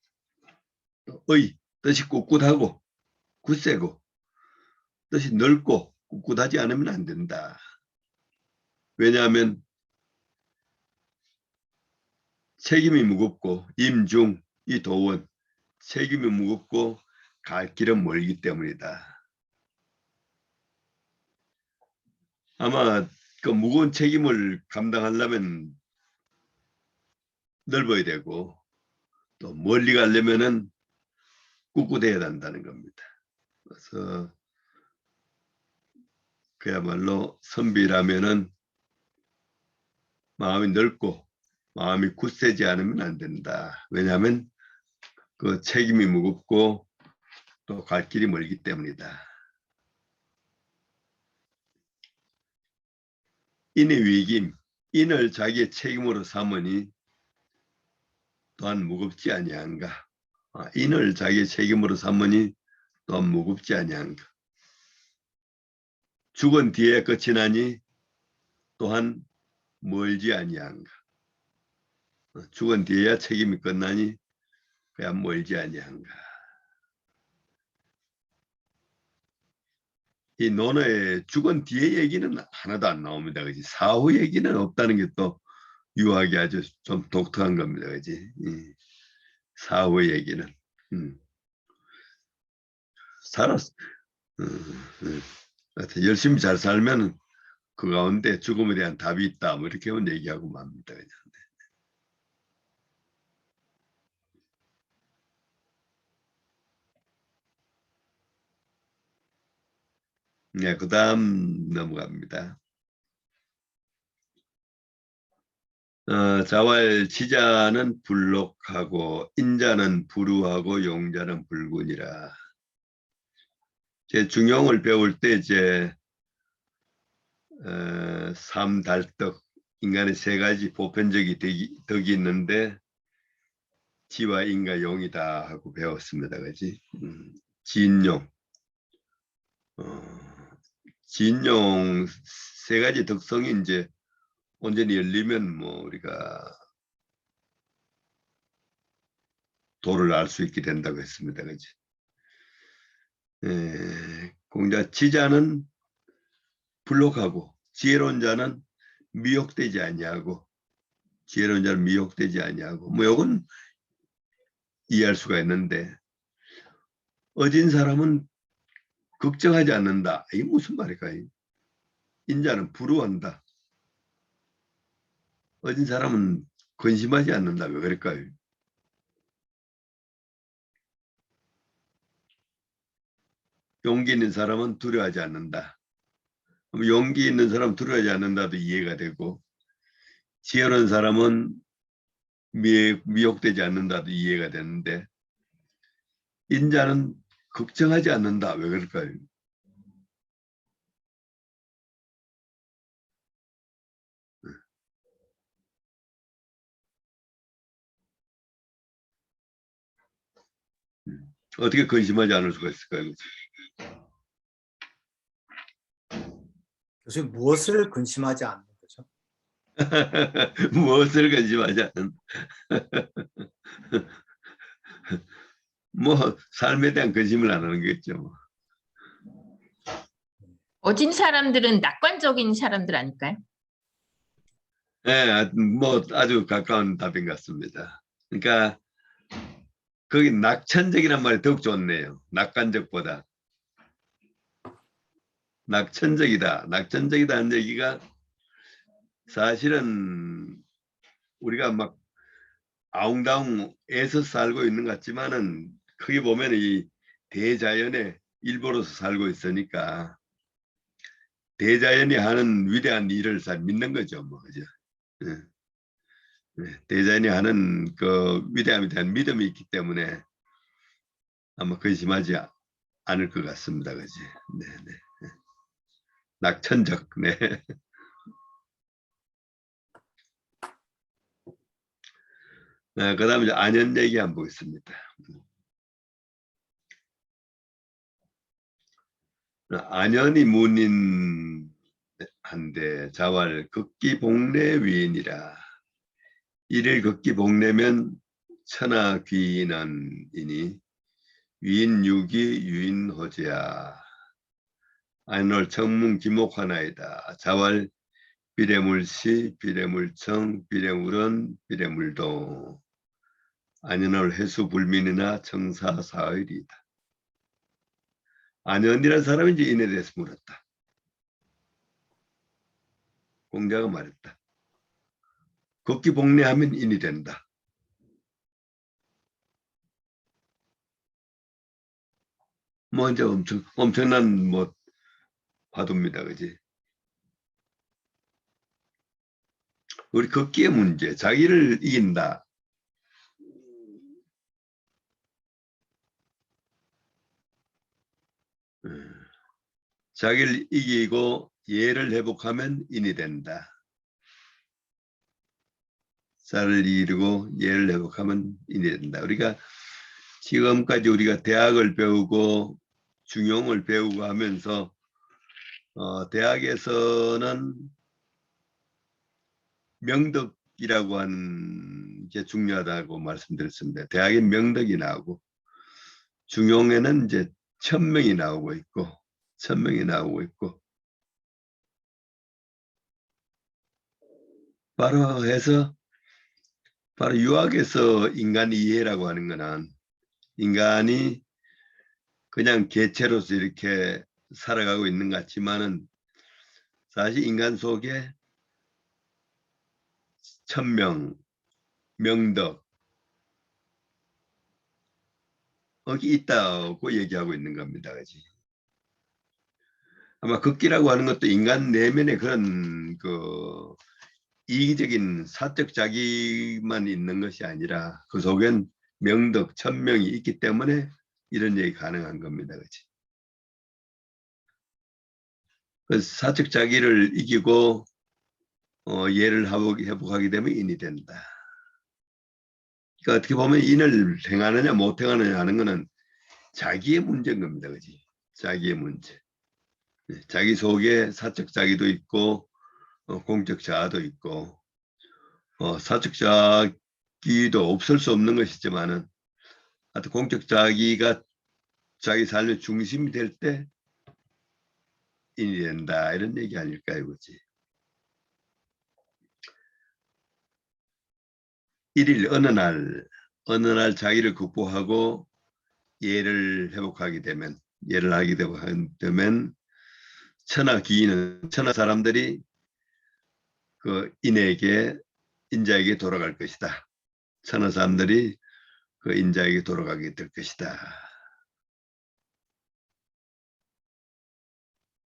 의 뜻이 꿋꿋하고 굳세고 뜻이 넓고 꿋꿋하지 않으면 안 된다. 왜냐하면 책임이 무겁고 임중 이 도원 책임이 무겁고 갈 길은 멀기 때문이다. 아마 그 무거운 책임을 감당하려면 넓어야 되고 또 멀리 가려면은 꿋꿋해야 된다는 겁니다. 그래서 그야말로 선비라면은 마음이 넓고 마음이 굳세지 않으면 안 된다. 왜냐하면 그 책임이 무겁고 또 갈 길이 멀기 때문이다. 인의 위김, 인을 자기의 책임으로 삼으니 또한 무겁지 아니한가. 인을 자기의 책임으로 삼으니 또한 무겁지 아니한가. 죽은 뒤에 끝이 나니 또한 멀지 아니한가. 죽은 뒤에야 책임이 끝나니 그야 멀지 아니한가. 이 논어에 죽은 뒤에 얘기는 하나도 안 나옵니다. 그지? 사후 얘기는 없다는 게 또 유학이 아주 좀 독특한 겁니다. 그지? 사후 얘기는. 살았, 하여튼 열심히 잘 살면 그 가운데 죽음에 대한 답이 있다. 뭐 이렇게 얘기하고 맙니다. 그냥. 네, 그 다음 넘어갑니다. 자활치자는 불록하고 인자는 불우하고 용자는 불군이라. 제 중용을 배울 때 이제 삼달덕 인간의 세 가지 보편적인 덕이 있는데 지와 인과 용이다 하고 배웠습니다. 그지? 진용. 진용 세 가지 특성이 이제 온전히 열리면 뭐 우리가 도를 알 수 있게 된다고 했습니다. 그지? 공자 지자는 불록하고 지혜로운 자는 미혹되지 아니하고 지혜로운 자는 미혹되지 아니하고 뭐 이건 이해할 수가 있는데 어진 사람은 걱정하지 않는다. 이게 무슨 말일까요? 인자는 부러워한다. 어진 사람은 근심하지 않는다. 왜 그럴까요? 용기 있는 사람은 두려워하지 않는다. 용기 있는 사람은 두려워하지 않는다도 이해가 되고 지혜로운 사람은 미혹되지 않는다도 이해가 되는데 인자는 걱정하지 않는다. 왜 그럴까요? 어떻게 근심하지 않을 수가 있을까요? 교수님, 무엇을 근심하지 않는 거죠? 무엇을 근심하지 않는 뭐 삶에 대한 근심을 안 하는 거겠죠. 뭐. 어진 사람들은 낙관적인 사람들 아닐까요? 네, 뭐 아주 가까운 답인 것 같습니다. 그러니까 거기 낙천적이란 말이 더욱 좋네요. 낙관적보다. 낙천적이다. 낙천적이다는 얘기가 사실은 우리가 막 아웅다웅에서 살고 있는 것 같지만은 크게 보면 이 대자연의 일부로서 살고 있으니까 대자연이 하는 위대한 일을 잘 믿는 거죠. 뭐, 그죠? 네. 네. 대자연이 하는 그 위대함에 대한 믿음이 있기 때문에 아마 근심하지 않을 것 같습니다. 그지? 네, 네. 낙천적. 네. 네, 그 다음에 안연 얘기 한번 보겠습니다. 안연이 문인한데 자활 극기 복례 위인이라. 이를 극기 복례면 천하 귀인이니 위인유기 유인호재야. 안월 청문 기목하나이다. 자활 비례물시 비례물청 비례물원 비례물동 안연월 해수 불민이나 청사사의리이다. 안연이라는 사람이 이제 인에 대해서 물었다. 공자가 말했다. 극기 복례하면 인이 된다. 뭐 이제 엄청난 뭐 화두입니다. 그지? 우리 극기의 문제, 자기를 이긴다. 자기를 이기고 예를 회복하면 인이 된다. 자를 이기고 예를 회복하면 인이 된다. 우리가 지금까지 우리가 대학을 배우고 중용을 배우고 하면서 대학에서는 명덕이라고 하는 게 중요하다고 말씀드렸습니다. 대학의 명덕이 나오고 중용에는 이제 천명이 나오고 있고 바로 해서 바로 유학에서 인간 이해라고 하는 거는 인간이 그냥 개체로서 이렇게 살아가고 있는 것 같지만은 사실 인간 속에 천명, 명덕 여기 있다고 얘기하고 있는 겁니다. 그지? 아마 극기라고 하는 것도 인간 내면에 그런 그 이기적인 사적 자기만 있는 것이 아니라 그 속엔 명덕, 천명이 있기 때문에 이런 얘기 가능한 겁니다. 그치? 그래서 사적 자기를 이기고 예를 회복하게 되면 인이 된다. 그러니까 어떻게 보면 인을 행하느냐 못 행하느냐 하는 것은 자기의 문제인 겁니다. 그치? 자기의 문제. 자기 속에 사적 자기도 있고 공적 자아도 있고 사적 자기도 없을 수 없는 것이지만은 하여튼 공적 자기가 자기 삶의 중심이 될 때 인이 된다 이런 얘기 아닐까요, 그렇지? 일일 어느 날 자기를 극복하고 예를 회복하게 되면 예를 하게 되면 천하 사람들이 그 인자에게 돌아갈 것이다. 천하 사람들이 그 인자에게 돌아가게 될 것이다.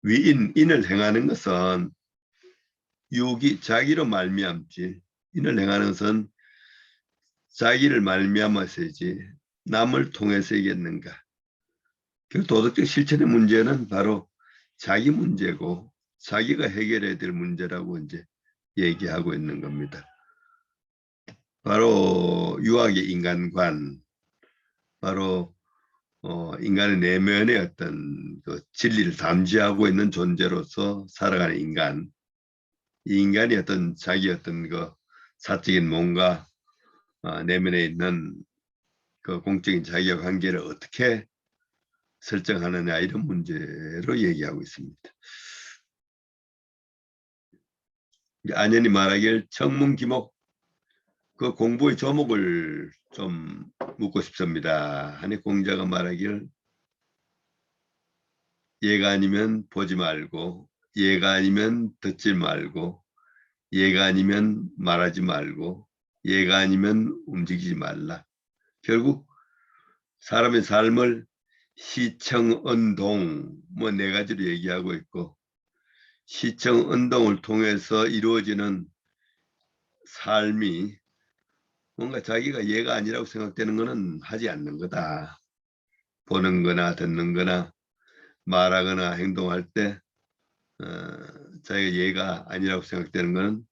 인을 행하는 것은 자기로 말미암지. 인을 행하는 것은 자기를 말미암아서이지 남을 통해서이겠는가. 그 도덕적 실천의 문제는 바로 자기 문제고 자기가 해결해야 될 문제라고 이제 얘기하고 있는 겁니다. 바로 유학의 인간관, 바로 인간의 내면의 어떤 그 진리를 담지하고 있는 존재로서 살아가는 인간. 이 인간이 어떤 자기 어떤 그 사적인 뭔가 내면에 있는 그 공적인 자기와 관계를 어떻게 설정하느냐 이런 문제로 얘기하고 있습니다. 안연히 말하길 청문기목 그 공부의 조목을 좀 묻고 싶습니다. 한해 공자가 말하길 얘가 아니면 보지 말고 얘가 아니면 듣지 말고 얘가 아니면 말하지 말고 얘가 아니면 움직이지 말라. 결국 사람의 삶을 시청언동 뭐 네 가지로 얘기하고 있고 시청언동을 통해서 이루어지는 삶이 뭔가 자기가 얘가 아니라고 생각되는 것은 하지 않는 거다. 보는 거나 듣는 거나 말하거나 행동할 때 자기가 얘가 아니라고 생각되는 것은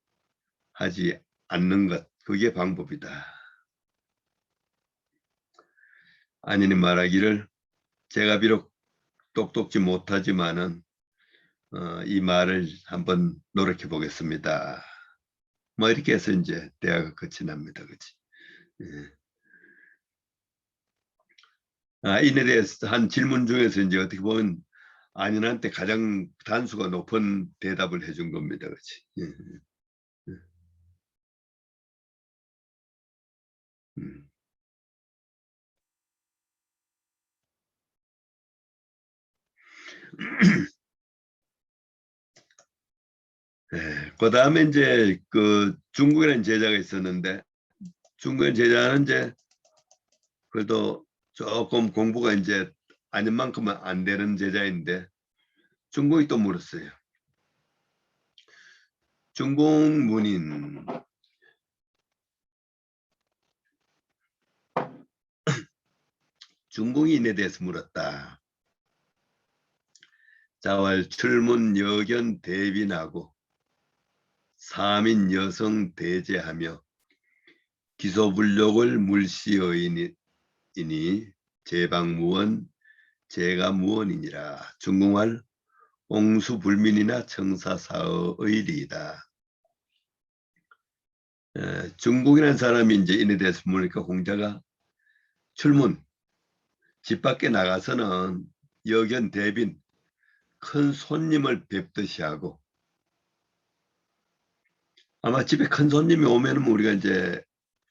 하지 않는 것. 그게 방법이다. 안연히 말하기를 제가 비록 똑똑지 못하지만은 이 말을 한번 노력해 보겠습니다. 뭐 이렇게 해서 이제 대화가 끝이 납니다. 그치? 예. 인에 대해서 한 질문 중에서 이제 어떻게 보면 안연한테 가장 단수가 높은 대답을 해준 겁니다. 그치? 예. 예. 예, 그 다음에 이제 그 중국이라는 제자가 있었는데 중국의 제자는 이제 그래도 조금 공부가 이제 아닌 만큼은 안 되는 제자인데 중국이 또 물었어요. 중국 문인 중국인에 대해서 물었다. 자왈 출문 여견 대빈하고 사민 여성 대제하며 기소불력을 물시어이니 제방무원 제가무원이니라. 중궁할 옹수불민이나 청사사의 리이다. 중국이라는 사람이 이제 인에 대해서 물으니까 공자가 출문 집 밖에 나가서는 여견 대빈 큰 손님을 뵙듯이 하고 아마 집에 큰 손님이 오면은 우리가 이제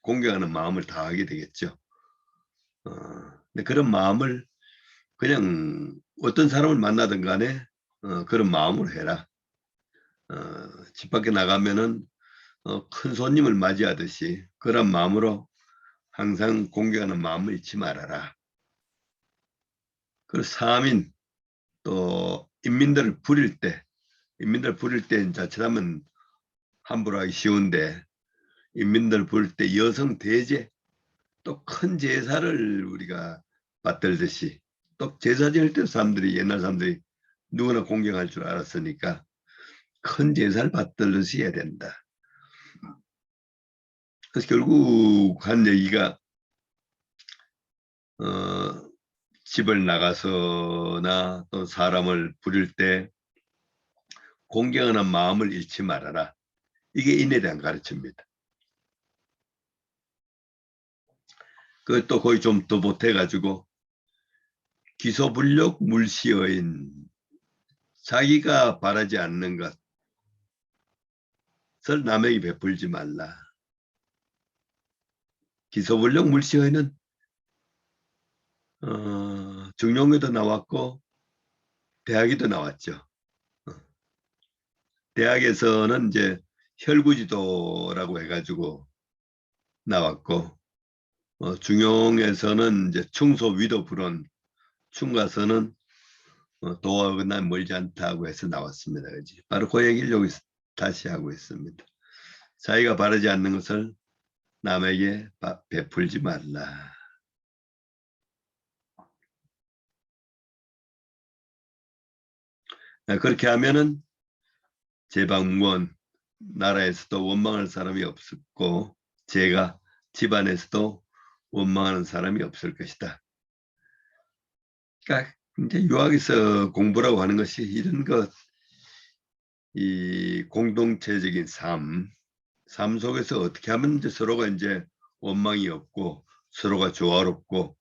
공경하는 마음을 다하게 되겠죠. 근데 그런 마음을 그냥 어떤 사람을 만나든 간에 그런 마음으로 해라. 집 밖에 나가면은 큰 손님을 맞이하듯이 그런 마음으로 항상 공경하는 마음을 잊지 말아라. 그리고 사민 또 인민들을 부릴 때 자칫하면 함부로 하기 쉬운데 인민들 부릴 때 여성 대제 또 큰 제사를 우리가 받들듯이 또 제사 지낼 때 사람들이 옛날 사람들이 누구나 공경할 줄 알았으니까 큰 제사를 받들듯이 해야 된다. 그래서 결국 한 얘기가 집을 나가서나 또 사람을 부릴 때 공경하는 마음을 잃지 말아라. 이게 인에 대한 가르침입니다. 그것도 거의 좀 더 보태가지고 기소불력 물시여인 자기가 바라지 않는 것을 남에게 베풀지 말라. 기소불력 물시여인은 중용에도 나왔고 대학에도 나왔죠. 대학에서는 이제 혈구지도라고 해가지고 나왔고 중용에서는 이제 충소위도불원 충가서는 도하거나 멀지 않다고 해서 나왔습니다. 그렇지? 바로 그 얘기를 여기 다시 하고 있습니다. 자기가 바르지 않는 것을 남에게 베풀지 말라. 그렇게 하면은 제방문 나라에서도 원망할 사람이 없었고 제가 집안에서도 원망하는 사람이 없을 것이다. 그러니까 이제 유학에서 공부라고 하는 것이 이런 이 공동체적인 삶 속에서 어떻게 하면 이제 서로가 이제 원망이 없고 서로가 조화롭고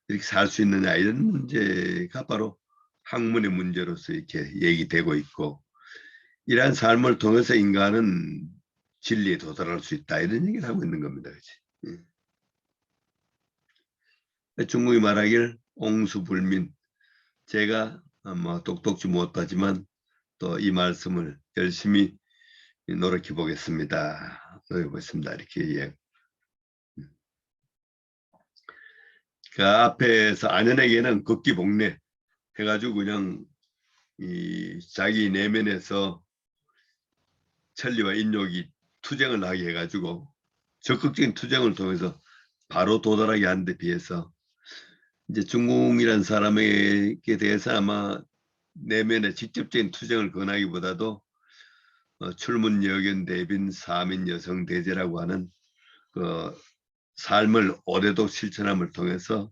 이렇게 살 수 있느냐 이런 문제가 바로 학문의 문제로서 이렇게 얘기되고 있고 이러한 삶을 통해서 인간은 진리에 도달할 수 있다 이런 얘기를 하고 있는 겁니다. 그렇지? 중국이 말하길 옹수불민 제가 뭐 똑똑지 못하지만 또 이 말씀을 열심히 노력해 보겠습니다. 이렇게 그 앞에서 안연에게는 극기복례 해가지고 그냥 이 자기 내면에서 천리와 인욕이 투쟁을 하게 해가지고 적극적인 투쟁을 통해서 바로 도달하게 하는 데 비해서 이제 중국이라는 사람에게 대해서 아마 내면의 직접적인 투쟁을 권하기보다도 출문여견 대빈 사민 여성 대제라고 하는 그 삶을 오래도 실천함을 통해서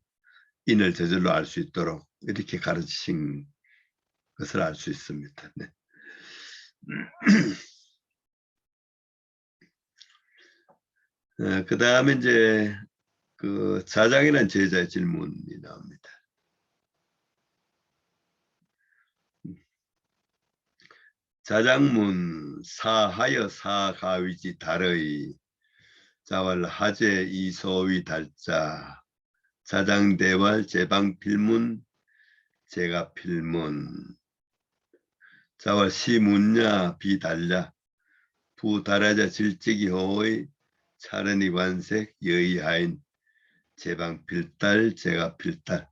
인을 저절로 알 수 있도록 이렇게 가르치신 것을 알 수 있습니다. 네. 그 다음에 이제 그 자장이라는 제자의 질문이 나옵니다. 자장문 사하여 사가위지 달의 자왈 하제 이소위 달자 자장대왈 제방필문 제가필문 자왈 시문야 비달랴 부달하자 질직이 호의 차른이 관색 여의하인 제방필달 제가필달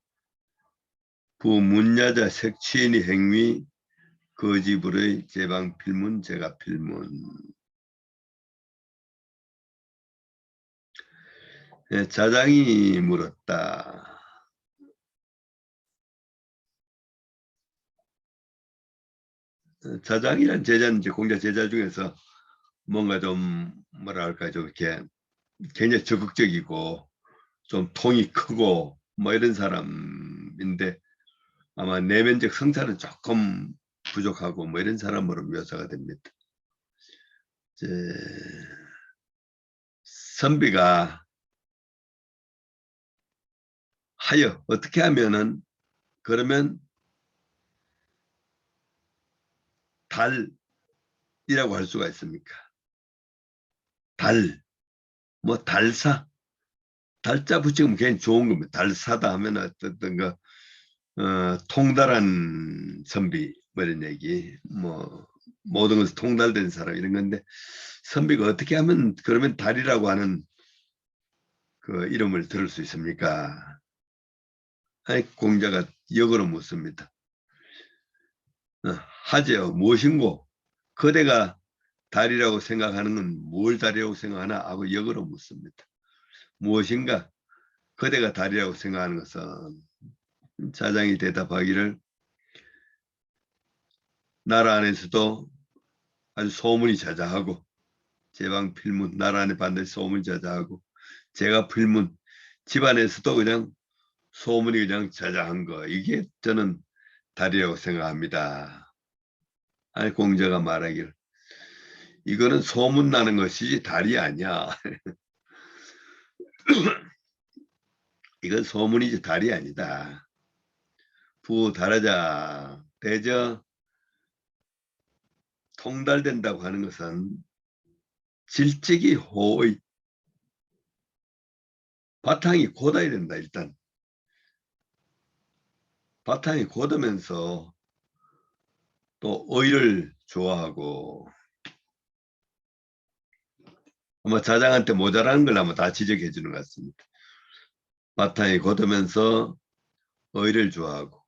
부문야자 색취인이 행위 거지불의 제방필문 제가필문. 네, 자장이 물었다. 자장이란 제자는 이제 공자 제자 중에서 뭔가 좀 뭐랄까 좀 이렇게 굉장히 적극적이고 좀 통이 크고 뭐 이런 사람인데 아마 내면적 성찰은 조금 부족하고 뭐 이런 사람으로 묘사가 됩니다. 이제 선비가 하여 어떻게 하면은 그러면 달이라고 할 수가 있습니까? 달, 뭐 달사, 달자 붙이면 굉장히 좋은 겁니다. 달사다 하면 어떤 통달한 선비 뭐 이런 얘기, 뭐 모든 것이 통달된 사람 이런 건데 선비가 어떻게 하면 그러면 달이라고 하는 그 이름을 들을 수 있습니까? 아니, 공자가 역으로 묻습니다. 하재요 무엇인고? 그대가 달이라고 생각하는 건 뭘 달이라고 생각하나 하고 역으로 묻습니다. 무엇인가? 그대가 달이라고 생각하는 것은 자장이 대답하기를 나라 안에서도 아주 소문이 자자하고 제방 필문 나라 안에 반드시 소문이 자자하고 제가 필문 집안에서도 그냥 소문이 그냥 자자한 거 이게 저는 달이라고 생각합니다. 아니 공자가 말하기를 이거는 소문 나는 것이지 달이 아니야. 이건 소문이지 달이 아니다. 부달하자 대저 통달된다고 하는 것은 질직이 호의 바탕이 곧아야 된다. 일단 바탕이 곧으면서 또 의를 좋아하고 아마 자장한테 모자라는 걸 아마 다 지적해 주는 것 같습니다. 바탕이 곧으면서 의를 좋아하고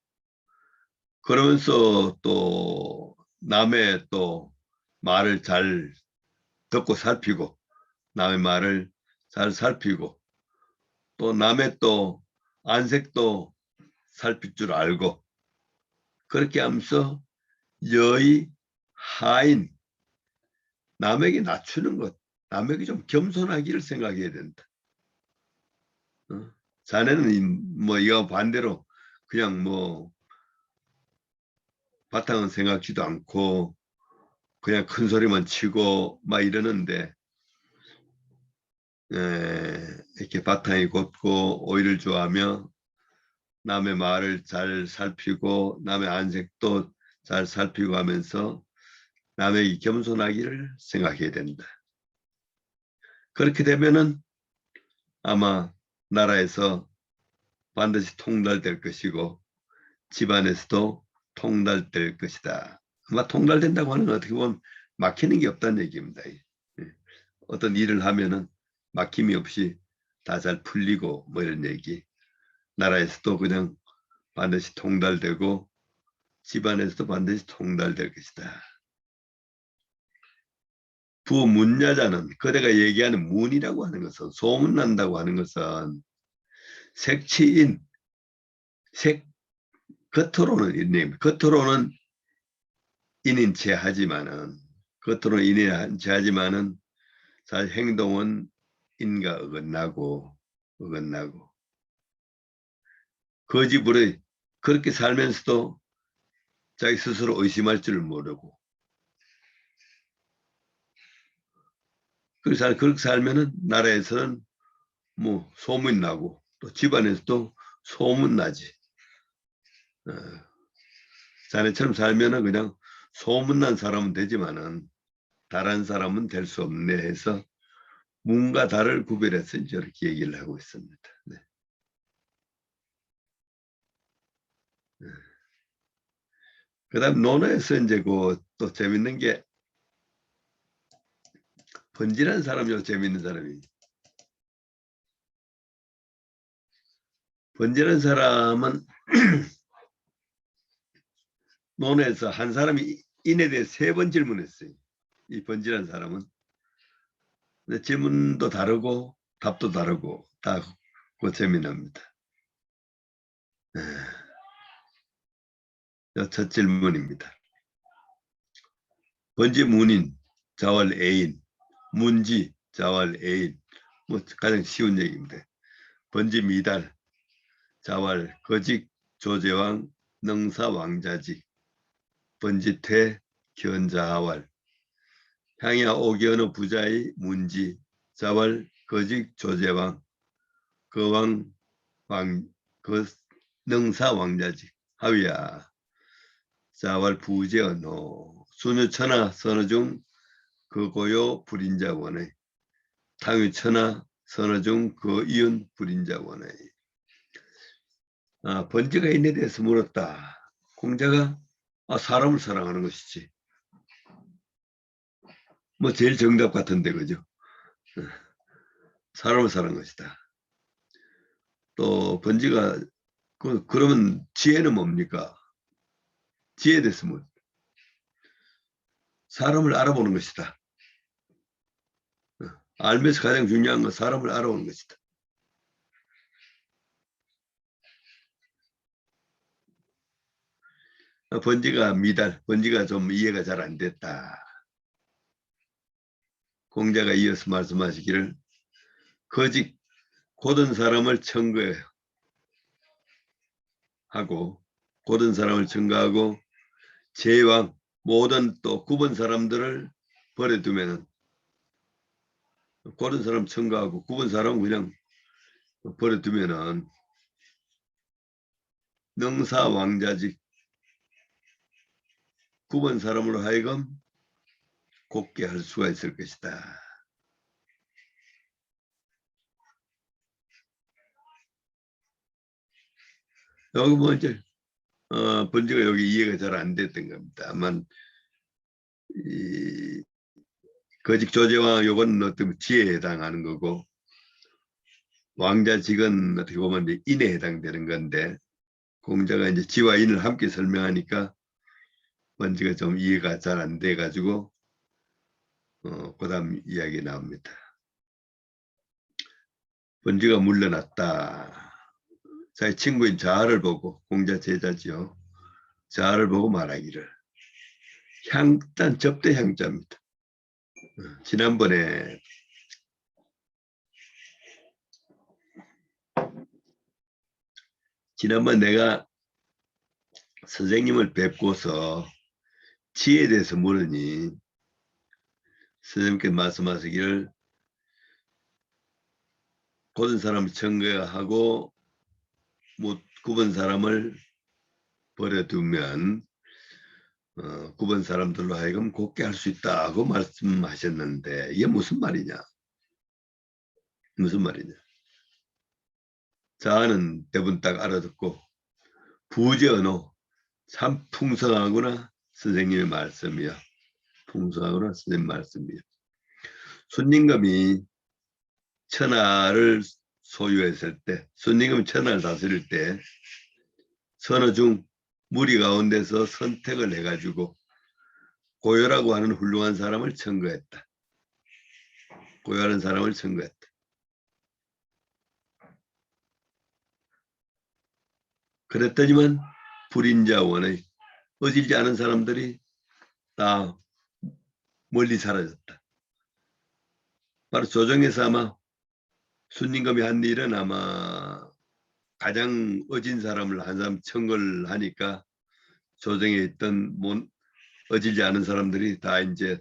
그러면서 또 남의 또 말을 잘 듣고 살피고 남의 말을 잘 살피고 또 남의 또 안색도 살필 줄 알고 그렇게 하면서 여의 하인 남에게 낮추는 것 남에게 좀 겸손하기를 생각해야 된다. 자네는 뭐 이거 반대로 그냥 뭐 바탕은 생각지도 않고 그냥 큰 소리만 치고 막 이러는데 이렇게 바탕이 곧고 오이를 좋아하며 남의 말을 잘 살피고 남의 안색도 잘 살피고 하면서 남에게 겸손하기를 생각해야 된다. 그렇게 되면은 아마 나라에서 반드시 통달될 것이고 집안에서도 통달될 것이다. 아마 통달된다고 하는 건 어떻게 보면 막히는 게 없다는 얘기입니다. 어떤 일을 하면은 막힘이 없이 다 잘 풀리고 뭐 이런 얘기. 나라에서도 그냥 반드시 통달되고 집안에서도 반드시 통달될 것이다. 부문야자는 그대가 얘기하는 문이라고 하는 것은 소문난다고 하는 것은 색치인 색 겉으로는 인님 겉으로는 인인체하지만은 겉으로는 인인체하지만은 사실 행동은 인과 어긋나고 거짓부려 그렇게 살면서도 자기 스스로 의심할 줄을 모르고 그렇게 살면은 나라에서는 뭐 소문 나고 또 집안에서도 소문 나지. 자네처럼 살면은 그냥 소문난 사람은 되지만은 다른 사람은 될 수 없네 해서 문과 달을 구별해서 이렇게 얘기를 하고 있습니다. 네. 그다음 논어에서 이제 또 재밌는 게 번지란 사람이요 재밌는 사람이. 번지란 사람은 논어에서 한 사람이 인에 대해 3번 질문했어요. 이 번지란 사람은. 근데 질문도 다르고 답도 다르고 다 재미납니다. 첫 질문입니다. 번지 문인 자왈 애인 문지 자왈 애인 뭐 가장 쉬운 얘기입니다. 번지 미달 자왈 거직 조제왕 능사 왕자직 번지태 견자왈 향야 오견의 부자의 문지 자왈 거직 조제왕 거왕 그 능사 왕자직 하위야 자왈 부제언노 수녀천하 선어중 그 고요 불인자원의 탕유천하 선어중 그 이은 불인자원의 번지가 인에 대해서 물었다. 공자가 사람을 사랑하는 것이지 뭐 제일 정답 같은데 그죠? 사람을 사는 것이다. 또 번지가 그러면 지혜는 뭡니까? 지혜에 대해서 뭐 사람을 알아보는 것이다. 알면서 가장 중요한 건 사람을 알아보는 것이다. 번지가 좀 이해가 잘 안 됐다. 공자가 이어서 말씀하시기를 거짓 고든 사람을 청거하고 고든 사람을 청거하고 제왕 모든 또 굽은 사람들을 버려두면은 고든 사람 청거하고 굽은 사람은 그냥 버려두면은 능사왕자직 굽은 사람으로 하여금 곱게 할 수가 있을 것이다. 여기 뭐 이제 번지가 여기 이해가 잘 안 됐던 겁니다. 다만 이 거짓 조제왕 요건 어떤 지혜에 해당하는 거고 왕자직은 어떻게 보면 이제 인에 해당되는 건데 공자가 이제 지와 인을 함께 설명하니까 번지가 좀 이해가 잘 안 돼 가지고 그다음 이야기 나옵니다. 번지가 물러났다. 자기 친구인 자아를 보고 공자 제자지요. 자아를 보고 말하기를 향단 접대 향자입니다. 지난번에 내가 선생님을 뵙고서 지혜에 대해서 물으니 선생님께 말씀하시기를 고든 사람을 청거하고 못 굽은 사람을 버려두면 굽은 사람들로 하여금 곱게 할 수 있다고 말씀하셨는데 이게 무슨 말이냐? 무슨 말이냐? 자아는 대부분 딱 알아듣고 부지언어 참 풍성하구나 선생님의 말씀이야. 풍성하구나 선생님 말씀이야. 순임금이 천하를 소유했을 때 순임금이 천하를 다스릴 때 선어 중 무리 가운데서 선택을 해가지고 고요라고 하는 훌륭한 사람을 청거했다. 고요하는 사람을 청거했다. 그랬더니만 불인자원의 어질지 않은 사람들이 다 멀리 사라졌다. 바로 조정에서 아마 순임금이 한 일은 아마 가장 어진 사람을 한 사람 청거를 하니까 조정에 있던 어질지 않은 사람들이 다 이제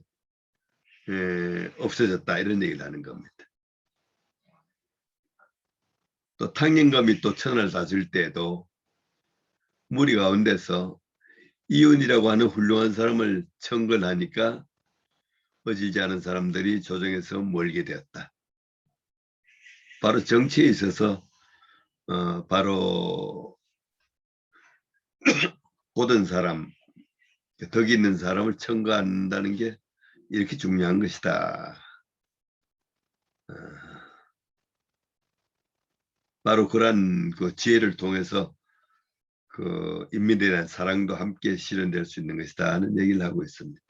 없어졌다 이런 얘기를 하는 겁니다. 또 탕령감이 또 천을 다스릴 때에도 무리 가운데서 이윤이라고 하는 훌륭한 사람을 청거를 하니까 어지지 않은 사람들이 조정에서 멀게 되었다. 바로 정치에 있어서 바로 고든 사람, 덕이 있는 사람을 청거한다는 게 이렇게 중요한 것이다. 바로 그러한 그 지혜를 통해서 그 인민에 대한 사랑도 함께 실현될 수 있는 것이다 하는 얘기를 하고 있습니다.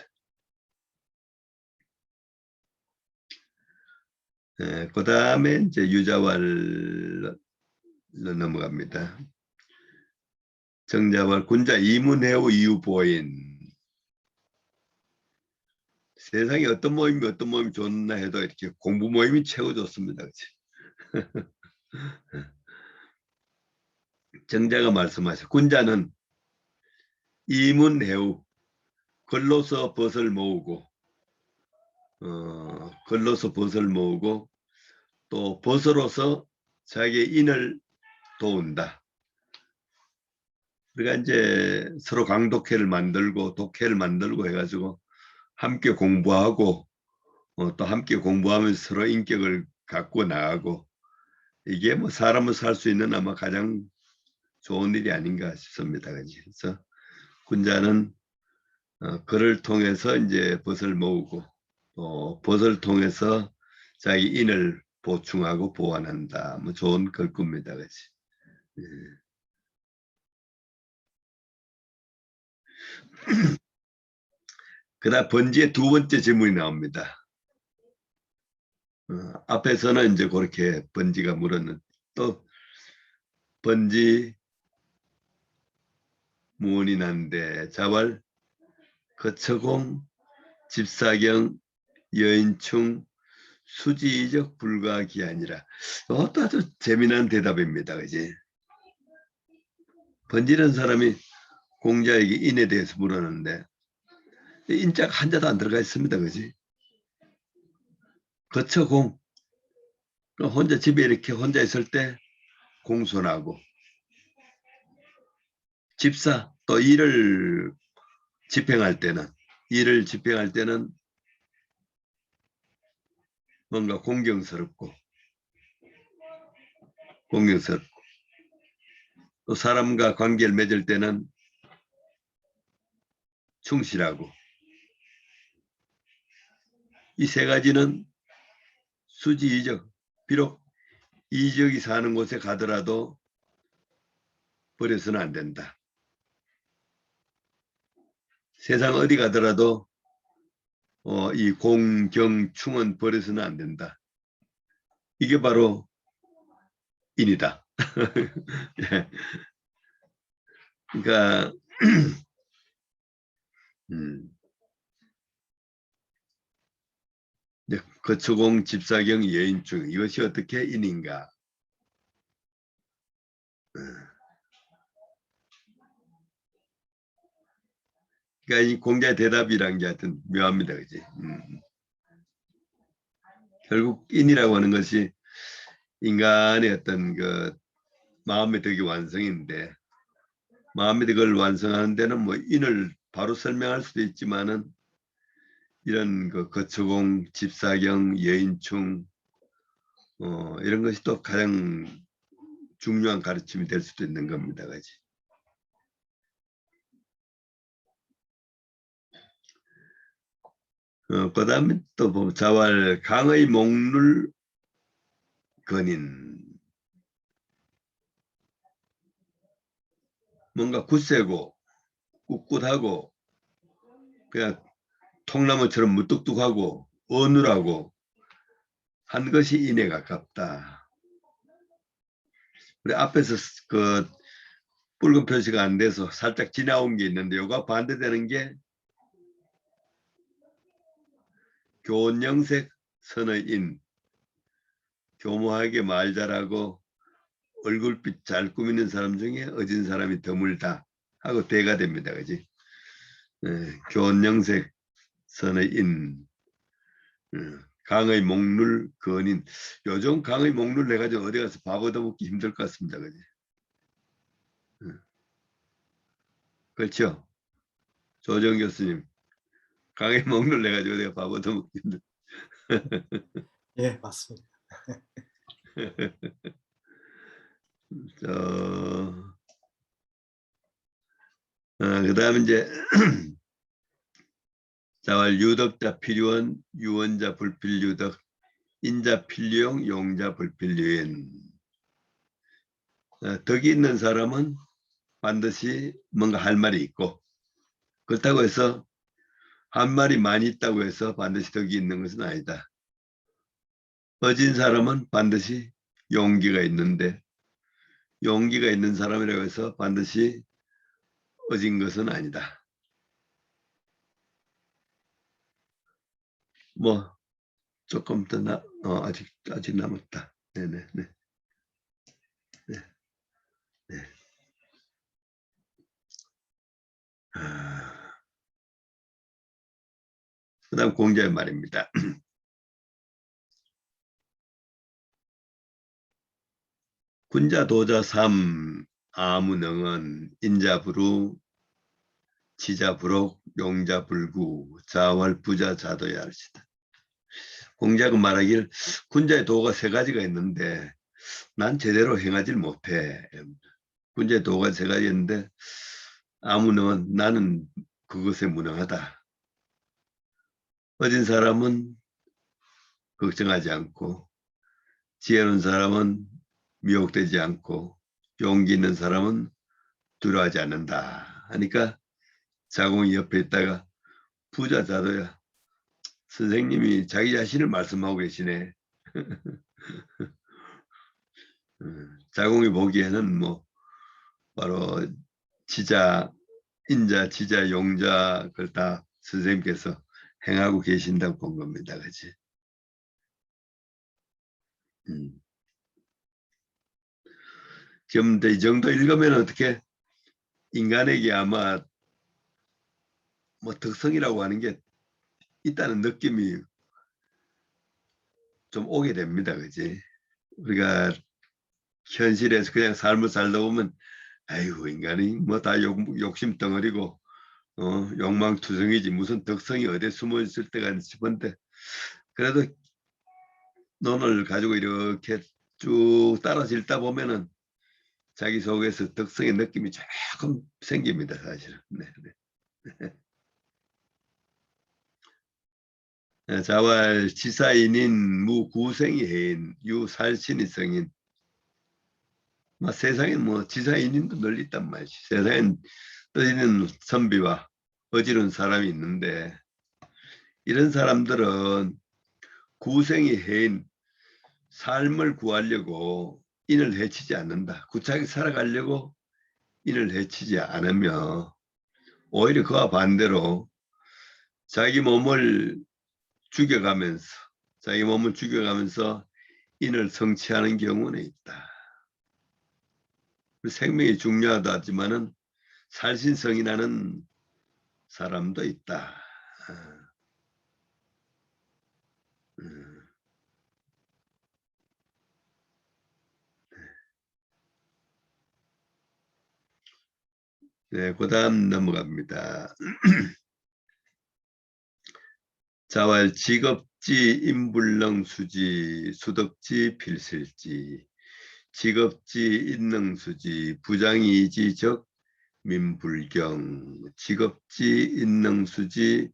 그 다음에 이제 유자왈로 넘어갑니다. 정자왈 군자 이문해우 이유보인. 세상에 어떤 모임이 좋나 해도 이렇게 공부 모임이 최고 좋습니다. 그렇지? 정자가 말씀하셔. 군자는 이문해우 글로서 벗을 모으고 또 벗으로서 자기의 인을 도운다. 그러니까 이제 서로 강독회를 만들고 독회를 만들고 해가지고 함께 공부하고 또 함께 공부하면서 서로 인격을 갖고 나가고 이게 뭐 사람은 살 수 있는 아마 가장 좋은 일이 아닌가 싶습니다. 그래서 군자는 그를 통해서 이제 벗을 모으고 벗을 통해서 자기 인을 보충하고 보완한다. 뭐 좋은 글귀입니다. 그렇지? 예. 그다음 번지의 두 번째 질문이 나옵니다. 앞에서는 이제 그렇게 번지가 물었는 또 번지 무언이 난데 자왈 거처공 집사경 여인충 수지적 불가기아니라. 이것도 아주 재미난 대답입니다. 그지? 번지는 사람이 공자에게 인에 대해서 물었는데 인자가 한자도 안 들어가 있습니다. 그지? 거처공 혼자 집에 이렇게 혼자 있을 때 공손하고 집사 또 일을 집행할 때는 뭔가 공경스럽고 또 사람과 관계를 맺을 때는 충실하고 이 세 가지는 수지이적 비록 이적이 사는 곳에 가더라도 버려서는 안 된다. 세상 어디 가더라도 이 공경충은 버려서는 안 된다. 이게 바로 인이다. 예. 그러니까 거처공 집사경 여인충 이것이 어떻게 인인가? 그러니까 이 공자의 대답이란 게 하여튼 묘합니다. 그지? 결국 인이라고 하는 것이 인간의 어떤 그 마음의 덕의 완성인데 마음의 덕을 완성하는 데는 뭐 인을 바로 설명할 수도 있지만은 이런 그 거처공, 집사경, 여인충 이런 것이 또 가장 중요한 가르침이 될 수도 있는 겁니다. 그지? 그 다음에 또 보면 자왈 강의 목룰 근인 뭔가 굳세고 꿋꿋하고 그냥 통나무처럼 무뚝뚝하고 어눌하고 한 것이 인에 가깝다. 우리 앞에서 그 붉은 표시가 안 돼서 살짝 지나온 게 있는데 요가 반대되는 게 교원영색 선의 인 교모하게 말 잘하고 얼굴빛 잘 꾸미는 사람 중에 어진 사람이 드물다 하고 대가 됩니다. 그지? 교원영색 선의 인 강의 목룰 근인 요즘 강의 목룰 내가지고 어디 가서 밥 얻어먹기 힘들 것 같습니다. 그지? 그렇죠? 조정 교수님 강의 목룰 내가지고 내가 밥 얻어먹기 힘들 예, 맞습니다. 그 다음에 이제 자왈 유덕자 필요한 유언자 불필유덕 인자 필요용 용자 불필유인 덕이 있는 사람은 반드시 뭔가 할 말이 있고 그렇다고 해서 한 말이 많이 있다고 해서 반드시 덕이 있는 것은 아니다. 어진 사람은 반드시 용기가 있는데 용기가 있는 사람이라고 해서 반드시 어진 것은 아니다. 뭐 조금 더 아직 남았다. 네네 네. 네. 네. 그다음 공자의 말입니다. 군자 도자 삼 아무능은 인자부루 지자부록 용자불구 자월 부자 자도야 할시다. 공자가 말하길 군자의 도가 세 가지가 있는데 난 제대로 행하지 못해. 군자의 도가 세 가지 있는데 아무능은 나는 그것에 무능하다. 어진 사람은 걱정하지 않고, 지혜로운 사람은 미혹되지 않고, 용기 있는 사람은 두려워하지 않는다 하니까 자공이 옆에 있다가 부자 자도야, 선생님이 자기 자신을 말씀하고 계시네. 자공이 보기에는 뭐 바로 지자, 인자, 지자, 용자 그걸 다 선생님께서 행하고 계신다고 본 겁니다. 그치? 지금 이 정도 읽으면 어떻게 인간에게 아마 뭐 특성이라고 하는 게 있다는 느낌이 좀 오게 됩니다. 그지? 우리가 현실에서 그냥 삶을 살다 보면 아이고 인간이 뭐 다 욕심 덩어리고 욕망투성이지 무슨 덕성이 어디에 숨어 있을 때가 싶은데 그래도 논을 가지고 이렇게 쭉 따라서 읽다 보면은 자기 속에서 덕성의 느낌이 조금 생깁니다. 사실은. 네, 네. 자왈 지사인인 무구생이 해인 유살신이 성인. 세상엔 뭐 지사인인도 널리 있단 말이지. 세상엔 떠있는 선비와 어지러운 사람이 있는데 이런 사람들은 구생이 해인 삶을 구하려고 인을 해치지 않는다. 구차하게 살아가려고 인을 해치지 않으며 오히려 그와 반대로 자기 몸을 죽여가면서 인을 성취하는 경우는 있다. 생명이 중요하다 하지만은 살신성이라는 사람도 있다. 네, 그 다음 넘어갑니다. 자왈 직업지 인불능수지 수덕지 필실지 직업지 인능수지 부장이지적 민불경 직업지 인능수지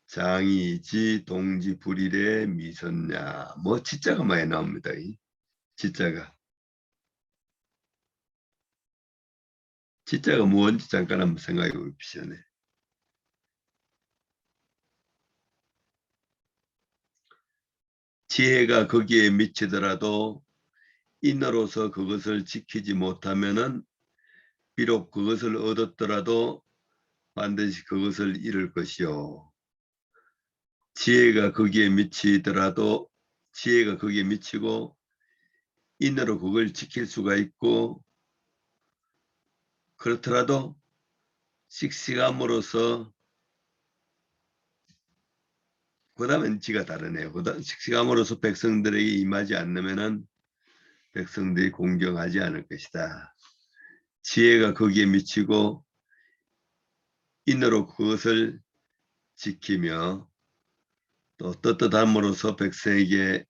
장이지 동지불일의 미선야 뭐 지자가 많이 나옵니다. 이 지자가 뭔지 잠깐 한번 생각해 봅시다. 네. 지혜가 거기에 미치더라도 인으로서 그것을 지키지 못하면은 비록 그것을 얻었더라도 반드시 그것을 잃을 것이요. 지혜가 거기에 미치고 인으로 그걸 지킬 수가 있고 그렇더라도 씩씩함으로써 그 다음엔 지가 다르네요. 씩씩함으로써 백성들에게 임하지 않으면은 백성들이 공경하지 않을 것이다. 지혜가 거기에 미치고 인으로 그것을 지키며 또 떳떳함으로써 백성에게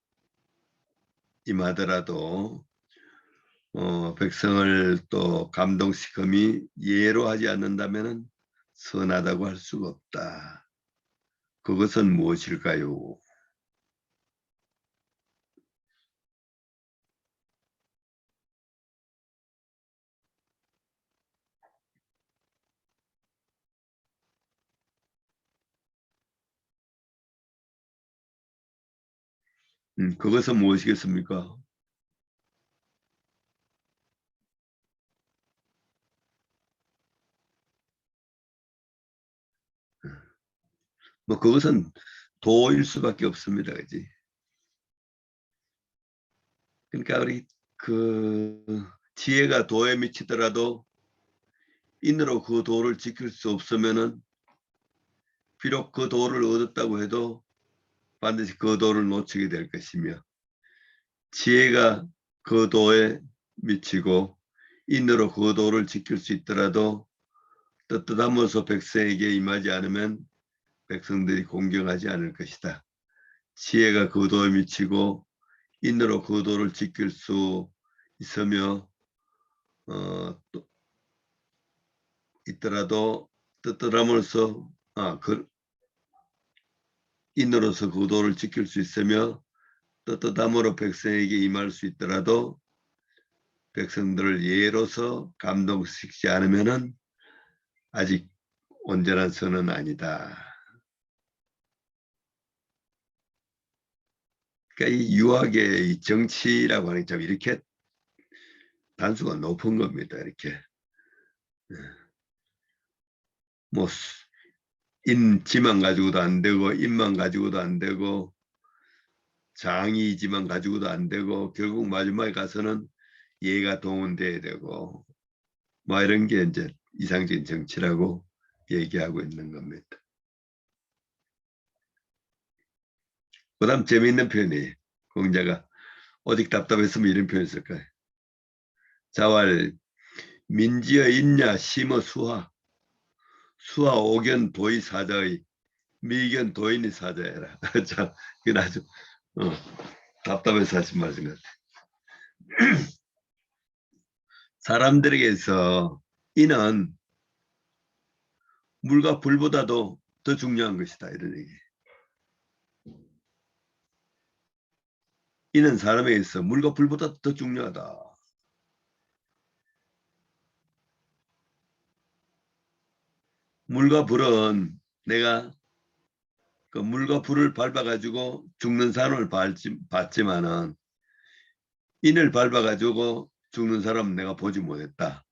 임하더라도 백성을 또 감동시킴이 예로 하지 않는다면 선하다고 할 수가 없다. 그것은 무엇일까요? 그것은 무엇이겠습니까? 뭐 그것은 도일 수밖에 없습니다. 그지? 그러니까 우리 그 지혜가 도에 미치더라도 인으로 그 도를 지킬 수 없으면은 비록 그 도를 얻었다고 해도 반드시 그 도를 놓치게 될 것이며 지혜가 그 도에 미치고 인으로 그 도를 지킬 수 있더라도 떳떳함으로써 백성에게 임하지 않으면 백성들이 공경하지 않을 것이다. 지혜가 그 도에 미치고 인으로 그 도를 지킬 수 있으며 또 있더라도 떳떳함으로써 인으로서 그 도를 지킬 수 있으며 떳떳함으로 백성에게 임할 수 있더라도 백성들을 예로서 감동시키지 않으면은 아직 온전한 선은 아니다. 그러니까 이 유학의 이 정치라고 하는 게 참 이렇게 단수가 높은 겁니다. 이렇게 뭐 인지만 가지고도 안 되고 인만 가지고도 안 되고 장이지만 가지고도 안 되고 결국 마지막에 가서는 예가 동원돼야 되고 뭐 이런 게 이제 이상적인 정치라고 얘기하고 있는 겁니다. 그다음 재미있는 표현이에요. 공자가 오직 답답했으면 이런 표현 쓸까요? 자왈 민지어 인야 심어 수하 수하 오견 도의 사자의 미견 도인이 사자해라. 자, 이건 아주 답답해서 하신 말씀 같아요. 사람들에게서 이는 물과 불보다도 더 중요한 것이다. 이런 얘기. 이는 사람에게서 물과 불보다 더 중요하다. 물과 불은 내가 그 물과 불을 밟아가지고 죽는 사람을 봤지만은 인을 밟아가지고 죽는 사람은 내가 보지 못했다.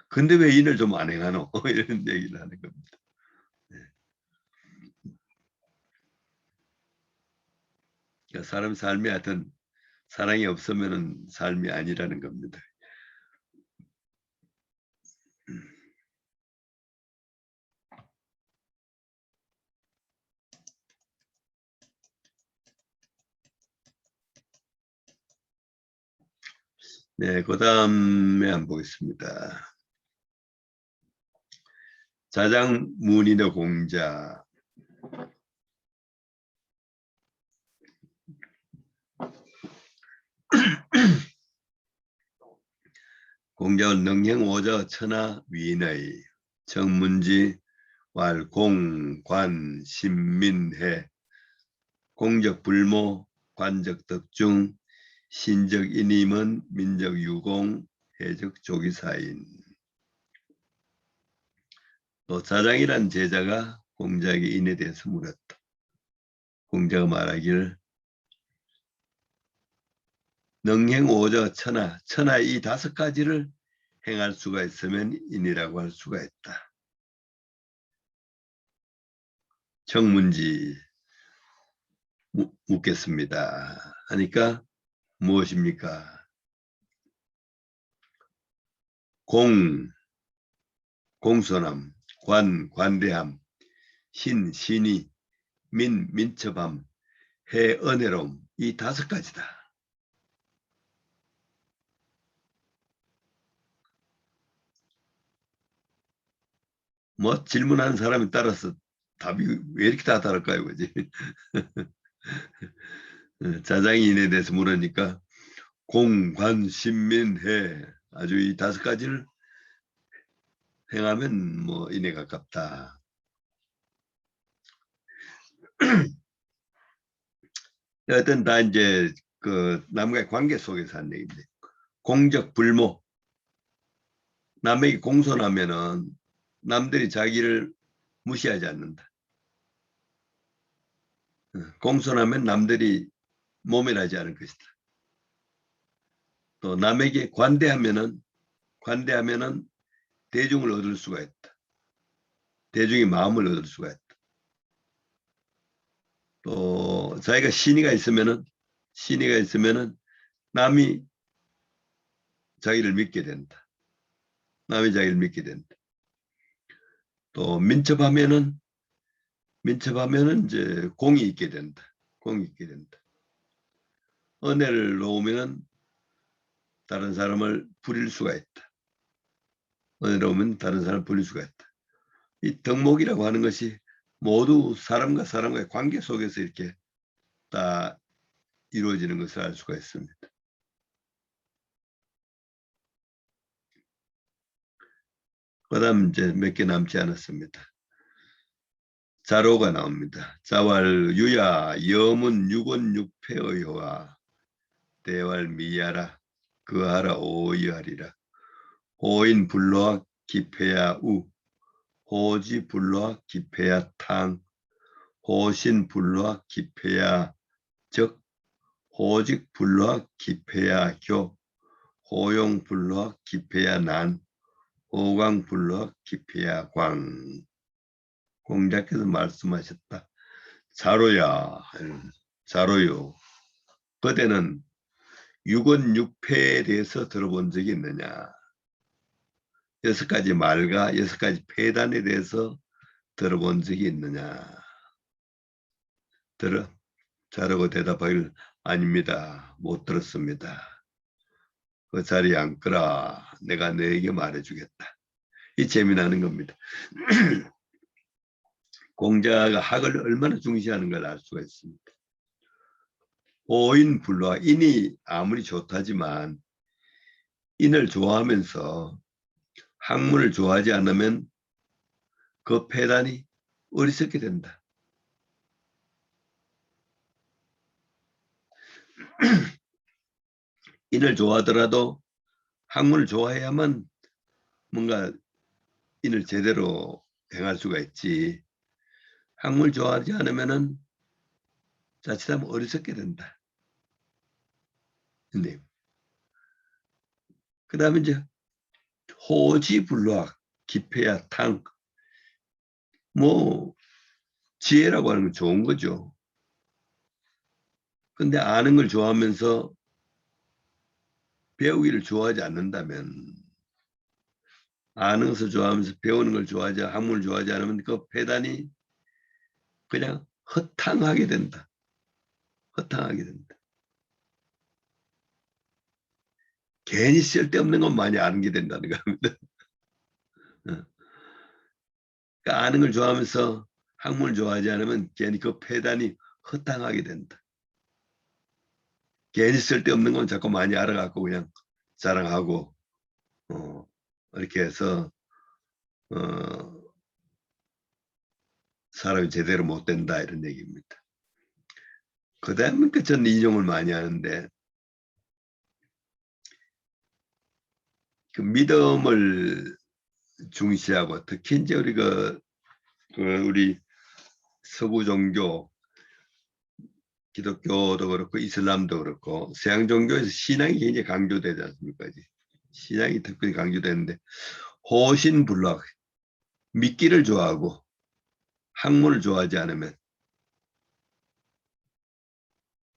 근데 왜 인을 좀 안 행하노? 이런 얘기를 하는 겁니다. 그러니까 사람 삶이 하여튼 사랑이 없으면은 삶이 아니라는 겁니다. 네, 그 다음에 한번 보겠습니다. 자장문인의 공자. 공자는 능행오저 천하 위인의 정문지 왈공 관 신민해 공적 불모 관적 덕중 신적 인임은 민적 유공 해적 조기사인. 또 자장이란 제자가 공자에게 인에 대해서 물었다. 공자가 말하기를 능행오저 천하 이 5가지를 행할 수가 있으면 인이라고 할 수가 있다. 정문지 묻겠습니다. 하니까 무엇입니까? 공손함, 관대함, 신이, 민첩함, 은혜로움 이 5가지다. 뭐 질문하는 사람에 따라서 답이 왜 이렇게 다 다를까요? 그지? 자장인에 대해서 물으니까 공관신민해 아주 이 5가지를 행하면 뭐 인에 가깝다. 어떤 다 이제 그 남과의 관계 속에서 한 얘기인데 공적 불모 남에게 공손하면은 남들이 자기를 무시하지 않는다. 공손하면 남들이 모멸하지 않을 것이다. 또 남에게 관대하면은 대중을 얻을 수가 있다. 대중의 마음을 얻을 수가 있다. 또 자기가 신의가 있으면은 남이 자기를 믿게 된다. 남이 자기를 믿게 된다. 또 민첩하면은 이제 공이 있게 된다. 은혜를 놓으면은 다른 사람을 부릴 수가 있다. 은혜로우면 다른 사람을 부릴 수가 있다. 이 덕목이라고 하는 것이 모두 사람과 사람과의 관계 속에서 이렇게 다 이루어지는 것을 알 수가 있습니다. 그다음 이제 몇 개 남지 않았습니다. 자로가 나옵니다. 자왈 유야 염은 육원육패의호와 대왈 미야라 그하라 오이하리라. 호인 불로와 기패야 우 호지 불로와 기패야 탕 호신 불로와 기패야 적 호직 불로와 기패야 교 호용 불로와 기패야 난 호광 불로와 기패야 광. 공자께서 말씀하셨다. 자로야, 자로요. 그대는 육원육패에 대해서 들어본 적이 있느냐? 6가지 말과 6가지 폐단에 대해서 들어본 적이 있느냐? 자라고 대답하기를 아닙니다. 못 들었습니다. 그 자리에 앉거라. 내가 너에게 말해주겠다. 이 재미나는 겁니다. 공자가 학을 얼마나 중시하는 걸 알 수가 있습니다. 호인 불로와 인이 아무리 좋다지만 인을 좋아하면서 학문을 좋아하지 않으면 그 폐단이 어리석게 된다. 인을 좋아하더라도 학문을 좋아해야만 뭔가 인을 제대로 행할 수가 있지. 학문을 좋아하지 않으면은 자칫하면 어리석게 된다. 근데 그 다음에 이제 호지불로학, 기패야 탕. 뭐 지혜라고 하는 건 좋은 거죠. 근데 아는 걸 좋아하면서 배우기를 좋아하지 않는다면, 아는 것을 좋아하면서 배우는 걸 좋아하지, 학문을 좋아하지 않으면 그 폐단이 그냥 허탕하게 된다. 허탕하게 된다. 괜히 쓸데없는 건 많이 아는 게 된다는 겁니다. 그러니까 아는 걸 좋아하면서 학문을 좋아하지 않으면 괜히 그 폐단이 허탕하게 된다. 괜히 쓸데없는 건 자꾸 많이 알아갖고 그냥 자랑하고 이렇게 해서 사람이 제대로 못 된다 이런 얘기입니다. 그 다음에 저는 인용을 많이 하는데 그 믿음을 중시하고 특히 이제 우리 우리 서구 종교 기독교도 그렇고 이슬람도 그렇고 서양 종교에서 신앙이 굉장히 강조되지 않습니까? 신앙이 특별히 강조되는데 호신불락 믿기를 좋아하고 학문을 좋아하지 않으면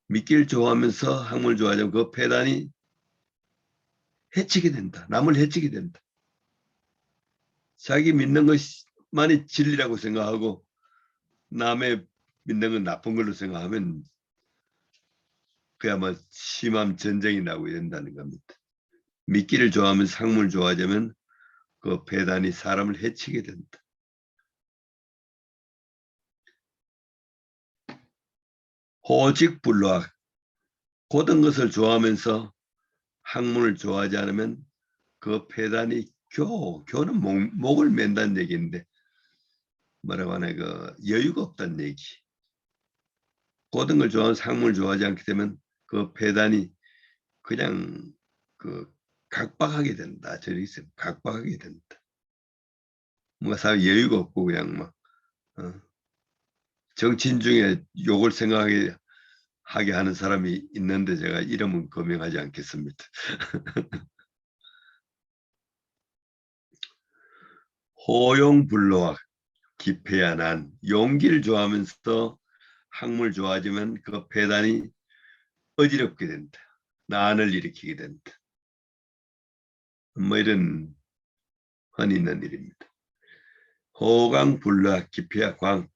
믿기를 좋아하면서 학문을 좋아하지 않으면 그 폐단이 해치게 된다. 남을 해치게 된다. 자기 믿는 것만이 진리라고 생각하고 남의 믿는 건 나쁜 걸로 생각하면 그야말로 심한 전쟁이 나고 된다는 겁니다. 믿기를 좋아하면서 학문을 좋아하자면 그 폐단이 사람을 해치게 된다. 호직불락 고든 것을 좋아하면서 학문을 좋아하지 않으면 그 폐단이 교는 목을 맨다는 얘기인데 뭐라고 하나 그 여유가 없다는 얘기. 고든 걸 좋아하면서 학문을 좋아하지 않게 되면 그 폐단이 그냥 그 각박하게 된다. 저리 있으면 각박하게 된다. 뭔가 사람 여유가 없고 그냥 막 정치인 중에 욕을 생각하게 하는 사람이 있는데 제가 이름은 거명하지 않겠습니다. 호용불로와 기패야 난 용기를 좋아하면서 학문을 좋아하지만 그 폐단이 어지럽게 된다. 난을 일으키게 된다. 뭐 이런 흔히 있는 일입니다. 호강불로와 기패야 광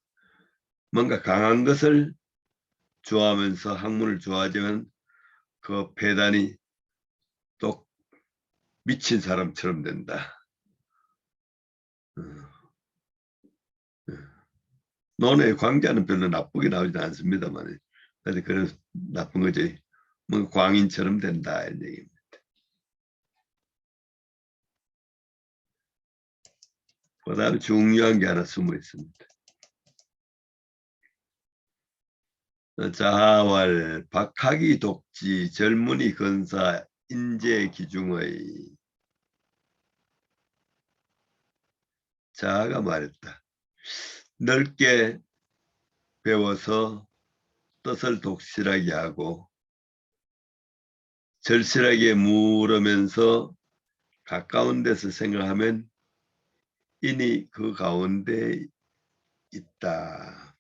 뭔가 강한 것을 좋아하면서 학문을 좋아하지만 그 폐단이 또 미친 사람처럼 된다. 논의 광자는 별로 나쁘게 나오지 않습니다만 그래서 나쁜 거지. 뭐 광인처럼 된다 이런 얘기입니다. 그다음에 중요한 게 하나 숨어 있습니다. 자활 박학이 독지 젊은이 건사 인재 기중의 자아가 말했다. 넓게 배워서 뜻을 독실하게 하고 절실하게 물으면서 가까운 데서 생각하면 인이 그 가운데 있다.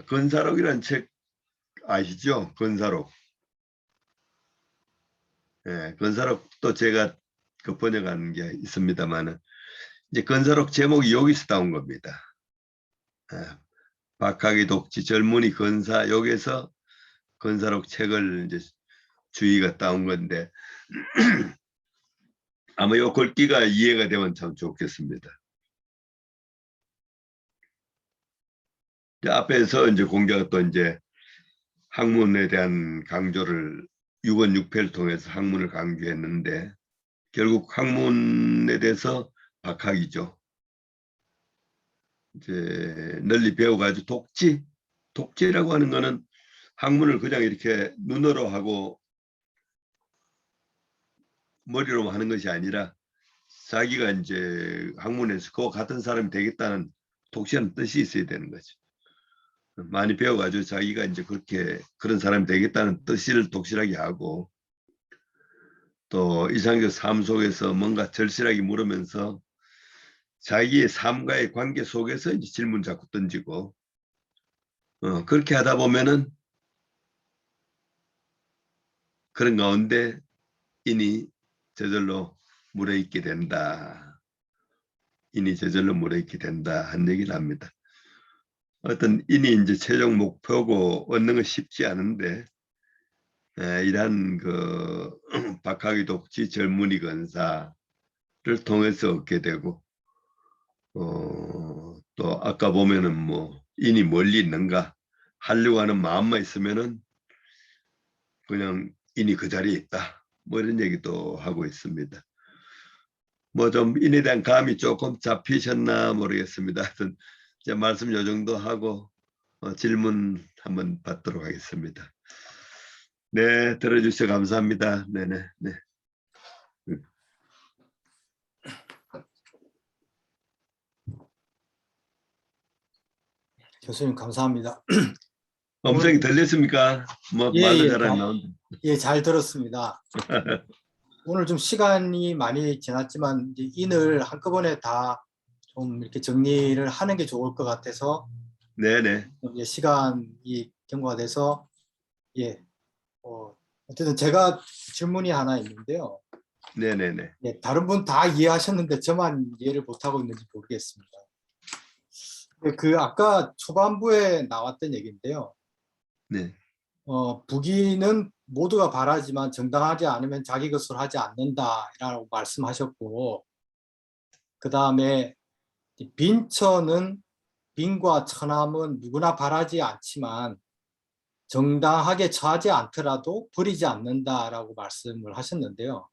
건사록이라는 책 아시죠? 건사록. 예, 건사록도 제가 그 번역한 게 있습니다만은 이제 건사록 제목이 여기서 따온 겁니다. 예, 박학의 독지 젊은이 건사 여기서 건사록 책을 이제 주의가 따온 건데 아마 요 글귀가 이해가 되면 참 좋겠습니다. 이제 앞에서 이제 공자가 또 이제 학문에 대한 강조를 6원 6패를 통해서 학문을 강조했는데 결국 학문에 대해서 박학이죠. 이제 널리 배워가지고 독지라고 하는 거는 학문을 그냥 이렇게 눈으로 하고 머리로 하는 것이 아니라 자기가 이제 학문에서 그와 같은 사람이 되겠다는 독실한 뜻이 있어야 되는 거죠. 많이 배워가지고 자기가 이제 그렇게 그런 사람이 되겠다는 뜻을 독실하게 하고 또 일상적 삶 속에서 뭔가 절실하게 물으면서 자기의 삶과의 관계 속에서 이제 질문 자꾸 던지고 그렇게 하다 보면은 그런 가운데 인이 저절로 물에 있게 된다. 인이 저절로 물에 있게 된다 한 얘기를 합니다. 어떤 인이 이제 최종 목표고 얻는 건 쉽지 않은데 이러한 그 박학의 독지 젊은이 건사를 통해서 얻게 되고 또 아까 보면은 뭐 인이 멀리 있는가 하려고 하는 마음만 있으면은 그냥 인이 그 자리에 있다 뭐 이런 얘기도 하고 있습니다. 뭐 좀 인에 대한 감이 조금 잡히셨나 모르겠습니다. 하여튼 제 말씀 요 정도 하고 질문 한번 받도록 하겠습니다. 네, 들어주셔서 감사합니다. 네네. 네. 교수님 감사합니다. 음성이 들렸습니까? 뭐 예, 말도 예, 잘 안 나온다. 예, 잘 들었습니다. 오늘 좀 시간이 많이 지났지만 이제 인을 한꺼번에 다 좀 이렇게 정리를 하는 게 좋을 것 같아서 네네. 이제 시간이 경과가 돼서 예, 어쨌든 제가 질문이 하나 있는데요. 네네네. 예, 다른 분 다 이해하셨는데 저만 이해를 못하고 있는지 모르겠습니다. 그 아까 초반부에 나왔던 얘기인데요. 네. 부귀는 모두가 바라지만 정당하지 않으면 자기 것으로 하지 않는다라고 말씀하셨고, 그 다음에 빈처는 빈과 처남은 누구나 바라지 않지만 정당하게 처하지 않더라도 버리지 않는다라고 말씀을 하셨는데요.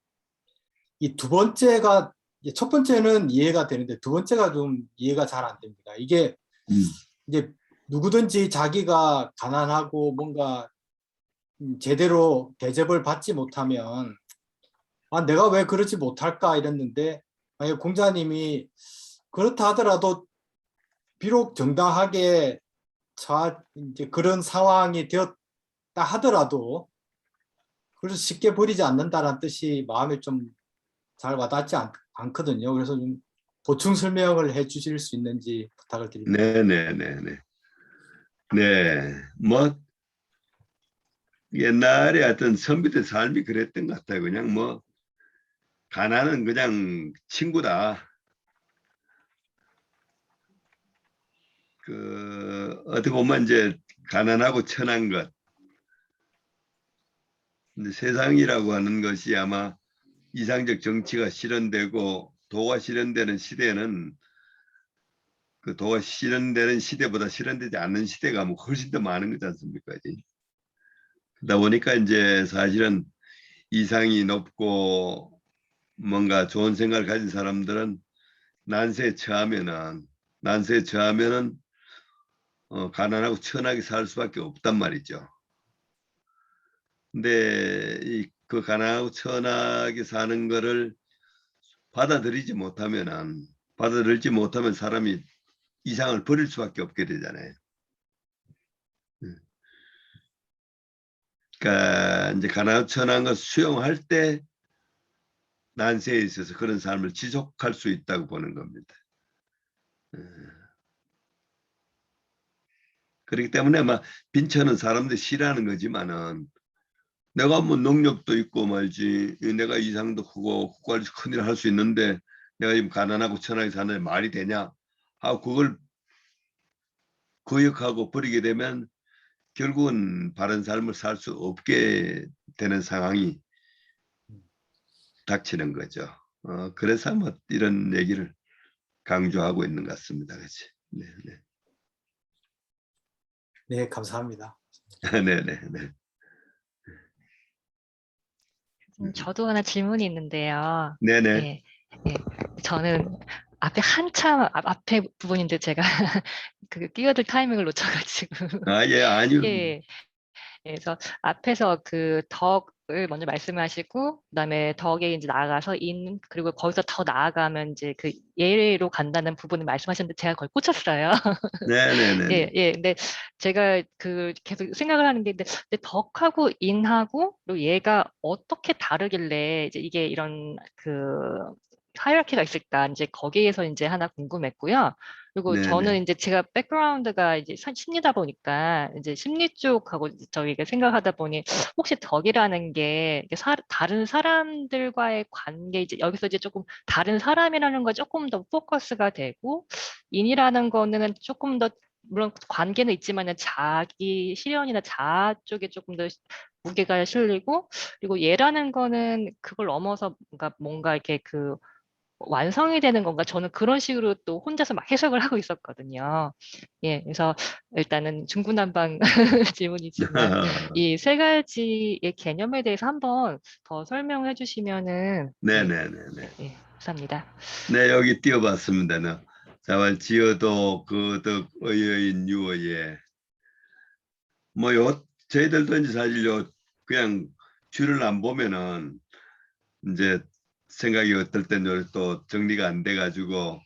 이 두 번째가 첫 번째는 이해가 되는데 두 번째가 좀 이해가 잘 안 됩니다. 이게 이제 누구든지 자기가 가난하고 뭔가 제대로 대접을 받지 못하면 내가 왜 그러지 못할까 이랬는데 만약 공자님이 그렇다 하더라도 비록 정당하게 이제 그런 상황이 되었다 하더라도 그래서 쉽게 버리지 않는다는 뜻이 마음에 좀 잘 와닿지 않거든요. 그래서 좀 보충 설명을 해 주실 수 있는지 부탁을 드립니다. 네네네네. 네. 뭐 옛날에 어떤 선비들 삶이 그랬던 것 같아요. 그냥 뭐 가난은 그냥 친구다. 그 어떻게 보면 이제 가난하고 천한 것. 근데 세상이라고 하는 것이 아마 이상적 정치가 실현되고 도가 실현되는 시대는 그 도가 실현되는 시대보다 실현되지 않는 시대가 뭐 훨씬 더 많은 거지 않습니까? 그러다 보니까 이제 사실은 이상이 높고 뭔가 좋은 생각을 가진 사람들은 난세에 처하면은 가난하고 천하게 살 수밖에 없단 말이죠. 근데 그 가난하고 천하게 사는 거를 받아들이지 못하면 사람이 이상을 버릴 수밖에 없게 되잖아요. 그러니까 이제 가난하고 천한 걸 수용할 때 난세에 있어서 그런 삶을 지속할 수 있다고 보는 겁니다. 그렇기 때문에 막 빈천은 사람들이 싫어하는 거지만은 내가 뭐 능력도 있고 말지 내가 이상도 크고 국가에서 큰일 할 수 있는데 내가 지금 가난하고 천하게 사는 말이 되냐 하고 그걸 거역하고 버리게 되면 결국은 바른 삶을 살 수 없게 되는 상황이 닥치는 거죠. 그래서 뭐 이런 얘기를 강조하고 있는 것 같습니다. 그렇지? 네, 네. 네, 감사합니다. 네, 네, 네. 저도 하나 질문이 있는데요. 네, 네. 예, 예. 저는 앞에 한참 앞에 부분인데 제가 그 끼어들 타이밍을 놓쳐가지고 예, 아니요. 예, 그래서 앞에서 그 덕을 먼저 말씀하시고 그다음에 덕에 이제 나아가서 인 그리고 거기서 더 나아가면 이제 그 예로 간다는 부분을 말씀하셨는데 제가 거의 꽂혔어요. 네, 네, 네. 예, 예. 근데 제가 그 계속 생각을 하는 게 근데 덕하고 인하고 그리고 얘가 어떻게 다르길래 이제 이게 이런 그 하이라키가 있을까 이제 거기에서 이제 하나 궁금했고요. 그리고 네, 네. 저는 이제 제가 백그라운드가 이제 심리다 보니까 이제 심리 쪽하고 저희가 생각하다 보니 혹시 덕이라는 게 이게 다른 사람들과의 관계 이제 여기서 이제 조금 다른 사람이라는 거 조금 더 포커스가 되고 인이라는 거는 조금 더 물론 관계는 있지만은 자기 실현이나 자아 쪽에 조금 더 무게가 실리고 그리고 얘라는 거는 그걸 넘어서 뭔가 이렇게 그 완성이 되는 건가? 저는 그런 식으로 또 혼자서 막 해석을 하고 있었거든요. 예, 그래서 일단은 중구난방 질문이지만 이 세 가지의 개념에 대해서 한번 더 설명해 주시면은 네, 예, 네, 네, 네. 예, 감사합니다. 네, 여기 띄워봤습니다. 네. 자왈 지어도 그덕 의여인 유어에 저희들도 이제 사실요 그냥 줄을 안 보면은 이제 생각이 어떨 때는 또 정리가 안 돼가지고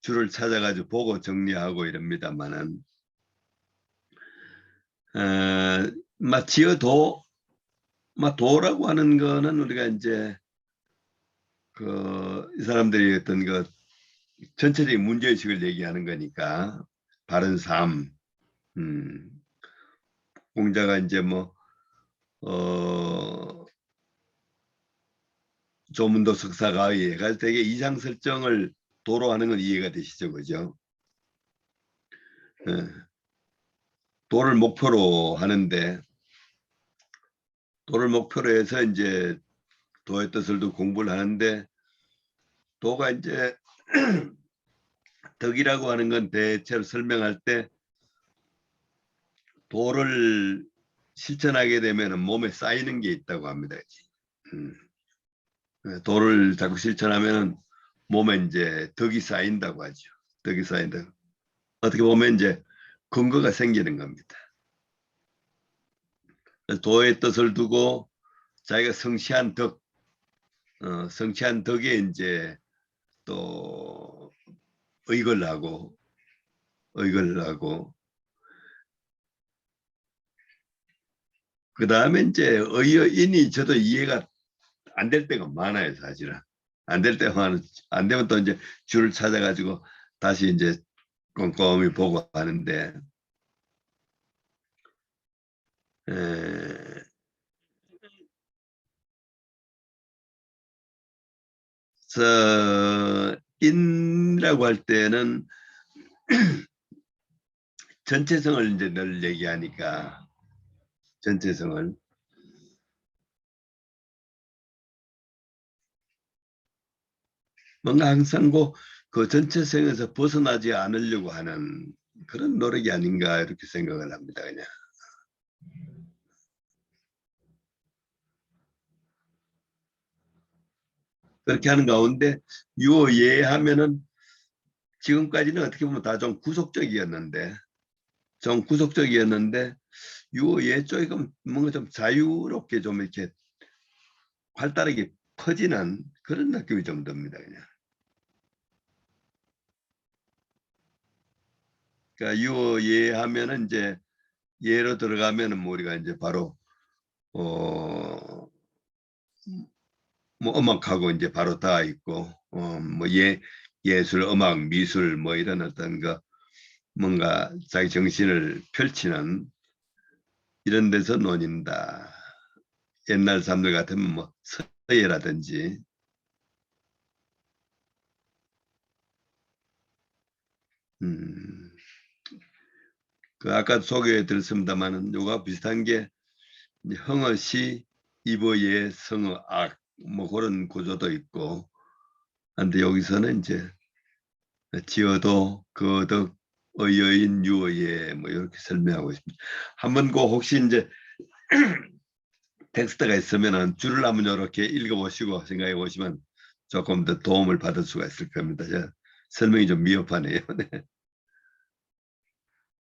줄을 찾아가지고 보고 정리하고 이럽니다만은 막 지어도 막 도라고 하는 거는 우리가 이제 그 이 사람들이 어떤 그 전체적인 문제의식을 얘기하는 거니까 바른 삶, 공자가 이제 뭐 조문도 석사가의 해가 되게 이상 설정을 도로 하는 건 이해가 되시죠, 그죠? 도를 목표로 하는데 도를 목표로 해서 이제 도의 뜻을 두 공부를 하는데 도가 이제 덕이라고 하는 건 대체로 설명할 때 도를 실천하게 되면 몸에 쌓이는 게 있다고 합니다. 도를 자꾸 실천하면 몸에 이제 덕이 쌓인다고 하죠. 덕이 쌓인다. 어떻게 보면 이제 근거가 생기는 겁니다. 도의 뜻을 두고 자기가 성취한 성취한 덕에 이제 또 의거를 하고 그 다음에 이제 의여인이 저도 이해가 안 될 때가 많아요, 사실은. 안 될 때만 안 되면 또 이제 줄을 찾아가지고 다시 이제 꼼꼼히 보고 하는데 인이라고 할 때는 전체성을 이제 늘 얘기하니까 전체성을 뭔가 항상 그 전체성에서 벗어나지 않으려고 하는 그런 노력이 아닌가 이렇게 생각을 합니다. 그냥. 그렇게 하는 가운데 유예하면은 지금까지는 어떻게 보면 다 좀 구속적이었는데 좀 구속적이었는데 유예 쪽이 뭔가 좀 자유롭게 좀 이렇게 활달하게 퍼지는 그런 느낌이 좀 듭니다. 그냥. 그러니까 유예 하면은 이제 예로 들어가면은 뭐 우리가 이제 바로 뭐 음악하고 이제 바로 다 있고 뭐 예술, 음악, 미술 뭐 이런 어떤 거 뭔가 자기 정신을 펼치는 이런 데서 논인다. 옛날 사람들 같으면 뭐 서예라든지 그 아까 소개해 드렸습니다만은 요가 비슷한 게 흥어시, 이보예, 성어악 뭐 그런 구조도 있고 근데 여기서는 이제 지어도, 거덕, 어여인, 유어예 뭐 이렇게 설명하고 있습니다. 한번 그 혹시 이제 텍스트가 있으면은 줄을 한번 이렇게 읽어보시고 생각해 보시면 조금 더 도움을 받을 수가 있을 겁니다. 설명이 좀 미흡하네요. 네.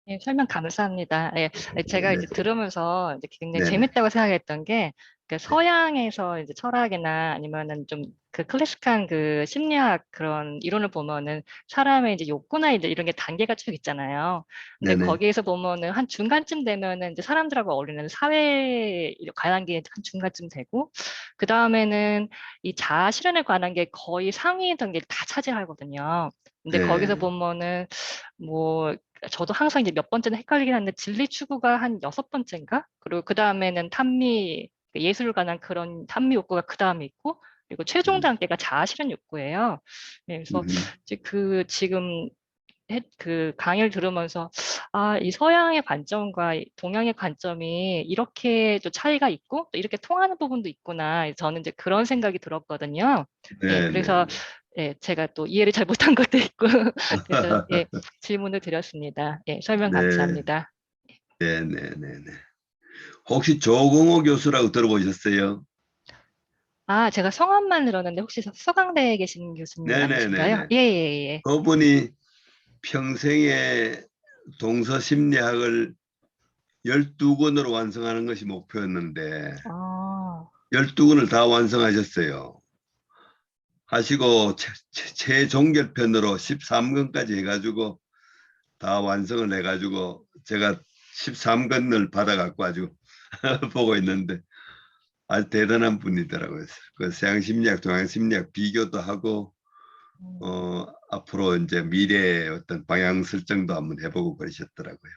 예, 설명 감사합니다. 예, 제가 이제 들으면서 이제 굉장히 네네. 재밌다고 생각했던 게, 그 서양에서 이제 철학이나 아니면은 좀 그 클래식한 그 심리학 그런 이론을 보면은 사람의 이제 욕구나 이제 이런 게 단계가 쭉 있잖아요. 근데 네네. 거기에서 보면은 한 중간쯤 되면은 이제 사람들하고 어울리는 사회 관한 게 한 중간쯤 되고, 그 다음에는 이 자아 실현에 관한 게 거의 상위 단계를 다 차지하거든요. 근데 거기서 네. 보면은 뭐 저도 항상 이제 몇 번째는 헷갈리긴 하는데 진리 추구가 한 6번째인가? 그리고 그 다음에는 탐미, 예술에 관한 그런 탐미 욕구가 그 다음에 있고, 그리고 최종 음, 단계가 자아 실현 욕구예요. 네, 그래서 이제 그 지금 그 강의를 들으면서 아, 이 서양의 관점과 이 동양의 관점이 이렇게 또 차이가 있고 또 이렇게 통하는 부분도 있구나. 저는 이제 그런 생각이 들었거든요. 예, 네네. 그래서 예, 제가 또 이해를 잘 못한 것도 있고 그래서 예, 질문을 드렸습니다. 예, 설명 네. 감사합니다. 네네네네. 혹시 조공호 교수라고 들어보셨어요? 아, 제가 성함만 들었는데 혹시 서강대에 계신 교수님 아니신가요? 네네네네. 예, 예, 예. 그분이 평생에 동서심리학을 12권으로 완성하는 것이 목표였는데 아, 12권을 다 완성하셨어요. 하시고 최종결편으로 13권까지 해가지고 다 완성을 해가지고 제가 13권을 받아갖고 아주 보고 있는데 아주 대단한 분이더라고요. 그 서양심리학, 동양심리학 비교도 하고 앞으로 이제 미래의 어떤 방향 설정도 한번 해보고 그러셨더라고요.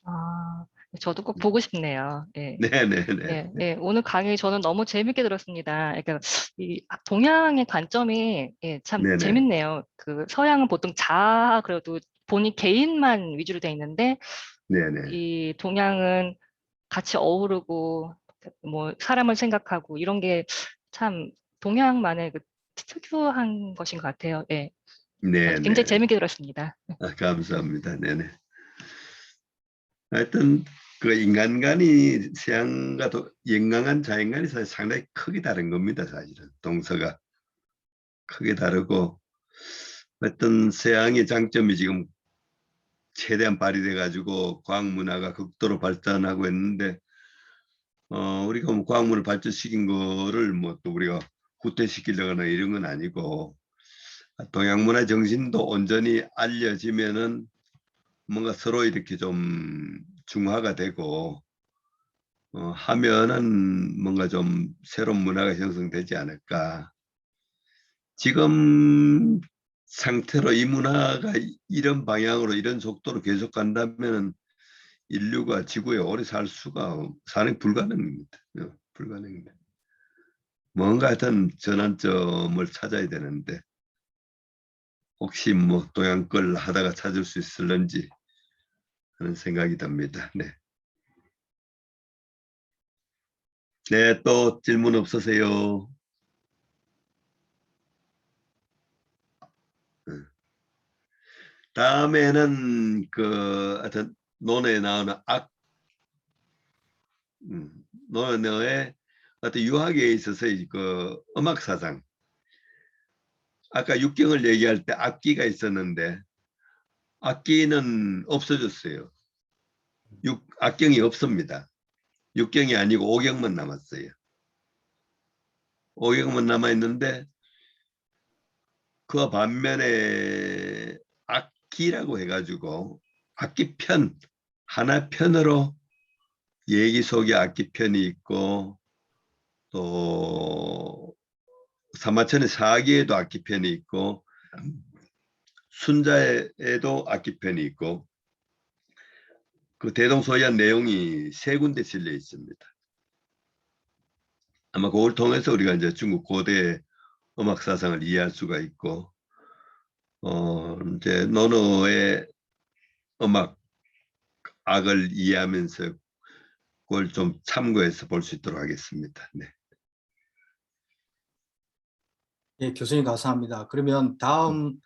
아, 저도 꼭 보고 싶네요. 예. 네네네. 예, 예, 오늘 강의 저는 너무 재밌게 들었습니다. 그러니까 이 동양의 관점이 예, 참 네네. 재밌네요. 그 서양은 보통 자아 그래도 본인 개인만 위주로 돼 있는데 네네. 이 동양은 같이 어우르고 뭐 사람을 생각하고 이런 게 참 동양만의 그 특유한 것인 것 같아요. 예, 저는 굉장히 네네. 재밌게 들었습니다. 감사합니다. 네네. 하여튼 그 인간관이 서양과 영광한 자연관이 사실 상당히 크게 다른 겁니다. 사실은 동서가 크게 다르고 어떤 서양의 장점이 지금 최대한 발휘돼 가지고 과학문화가 극도로 발전하고 있는데 우리가 뭐 과학문을 발전시킨 거를 뭐 또 우리가 후퇴시키려거나 이런 건 아니고 동양문화 정신도 온전히 알려지면은 뭔가 서로 이렇게 좀 중화가 되고 하면은 뭔가 좀 새로운 문화가 형성되지 않을까. 지금 상태로 이 문화가 이런 방향으로 이런 속도로 계속 간다면 인류가 지구에 오래 사는 불가능입니다. 불가능입니다. 뭔가 하여튼 전환점을 찾아야 되는데 혹시 뭐 동양 걸 하다가 찾을 수 있을런지 하는 생각이 듭니다. 네. 네, 또 질문 없으세요? 다음에는 그 하여튼 논에 나오는 논어의 어떤 유학에 있어서 그 음악 사상 아까 육경을 얘기할 때 악기가 있었는데 악기는 없어졌어요. 악경이 없습니다. 6경이 아니고 5경만 남았어요. 5경만 남아 있는데 그와 반면에 악기라고 해가지고 악기편 하나 편으로 얘기 속에 악기편이 있고 또 사마천의 사기에도 악기편이 있고 순자에도 악기편이 있고 그 대동소이한 내용이 세 군데 실려 있습니다. 아마 그걸 통해서 우리가 이제 중국 고대 음악 사상을 이해할 수가 있고 이제 논어의 음악 악을 이해하면서 그걸 좀 참고해서 볼 수 있도록 하겠습니다. 네. 예, 교수님 감사합니다. 그러면 다음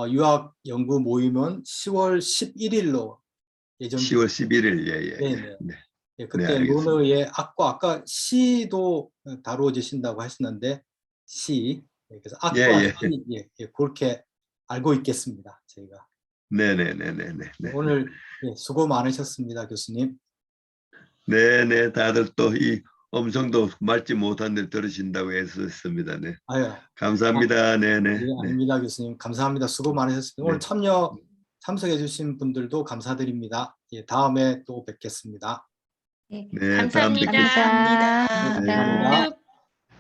유학 연구 모임은 10월 11일로 예정돼 10월 11일 예예. 네네. 네. 예, 그때 알겠습니다. 논어의 악과 아까 시도 다루어지신다고 하셨는데 시 그래서 악과 예. 시 그렇게 알고 있겠습니다. 저희가 네네네네네. 오늘 수고 많으셨습니다, 교수님. 네네. 다들 또 이 음성도 맑지 못한 데 들으신다고 애쓰셨습니다. 네. 아유, 감사합니다. 네네. 예, 아닙니다, 교수님. 감사합니다. 수고 많으셨습니다. 오늘 네. 참석해 주신 분들도 감사드립니다. 예, 다음에 또 뵙겠습니다. 네, 네, 다음 감사합니다. 감사합니다. 네, 감사합니다. 모두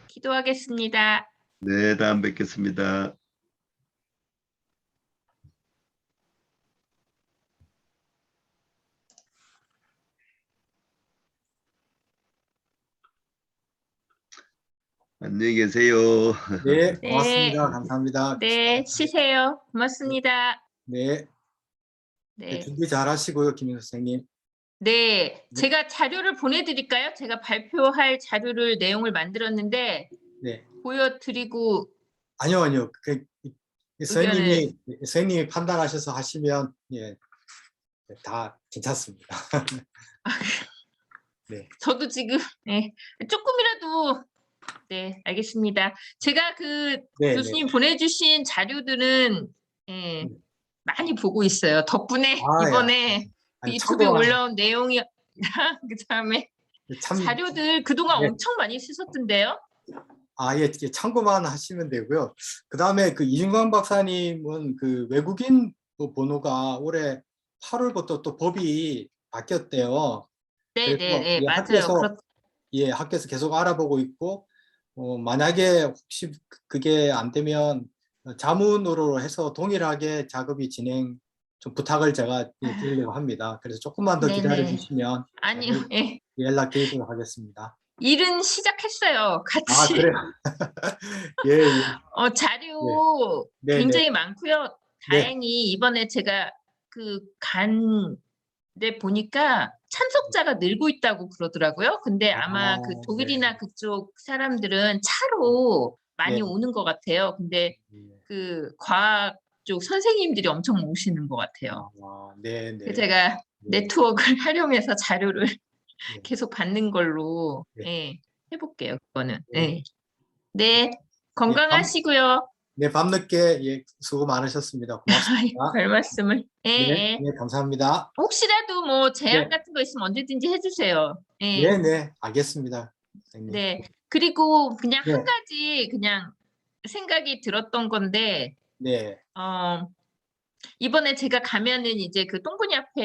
기도하겠습니다. 네, 다음 뵙겠습니다. 안녕히 계세요. 네, 네. 고맙습니다. 감사합니다. 네, 쉬세요. 고맙습니다. 네, 네. 준비 잘 하시고요, 김 선생님. 네, 제가 자료를 보내드릴까요? 제가 발표할 자료를 내용을 만들었는데 네. 보여드리고 아니요. 선생님이 판단하셔서 하시면 다 괜찮습니다. 네. 저도 지금 조금이라도 알겠습니다. 제가 교수님 보내주신 자료들은 많이 보고 있어요. 덕분에 이번에 아니, 유튜브에 올라온 내용이 그다음에 자료들 그동안 엄청 많이 쓰셨던데요. 예, 참고만 하시면 되고요. 그다음에 이중광 박사님은 외국인 번호가 올해 8월부터 또 법이 바뀌었대요. 네, 맞아요. 학교에서 계속 알아보고 있고 만약에 혹시 그게 안 되면 자문으로 해서 동일하게 작업이 진행 좀 부탁을 제가 드리려고 합니다. 그래서 조금만 더 기다려 주시면 아니요. 연락 드리도록 하겠습니다. 일은 시작했어요. 같이. 그래요? 예. 자료 굉장히 많고요. 다행히 이번에 제가 간데 보니까 참석자가 늘고 있다고 그러더라고요. 근데 아마 독일이나 그쪽 사람들은 차로 많이 오는 것 같아요. 근데 과학 쪽 선생님들이 엄청 오시는 것 같아요. 그래서 제가 네트워크를 활용해서 자료를 계속 받는 걸로 해볼게요. 그거는. 네, 건강하시고요. 네, 밤늦게 수고 많으셨습니다. 고맙습니다. 별 말씀을. 네, 감사합니다. 혹시라도 뭐 제안 같은 거 있으면 언제든지 해주세요. 네, 알겠습니다. 선생님. 네, 그리고 그냥 한 가지 그냥 생각이 들었던 건데, 이번에 제가 가면은 이제 똥분이 앞에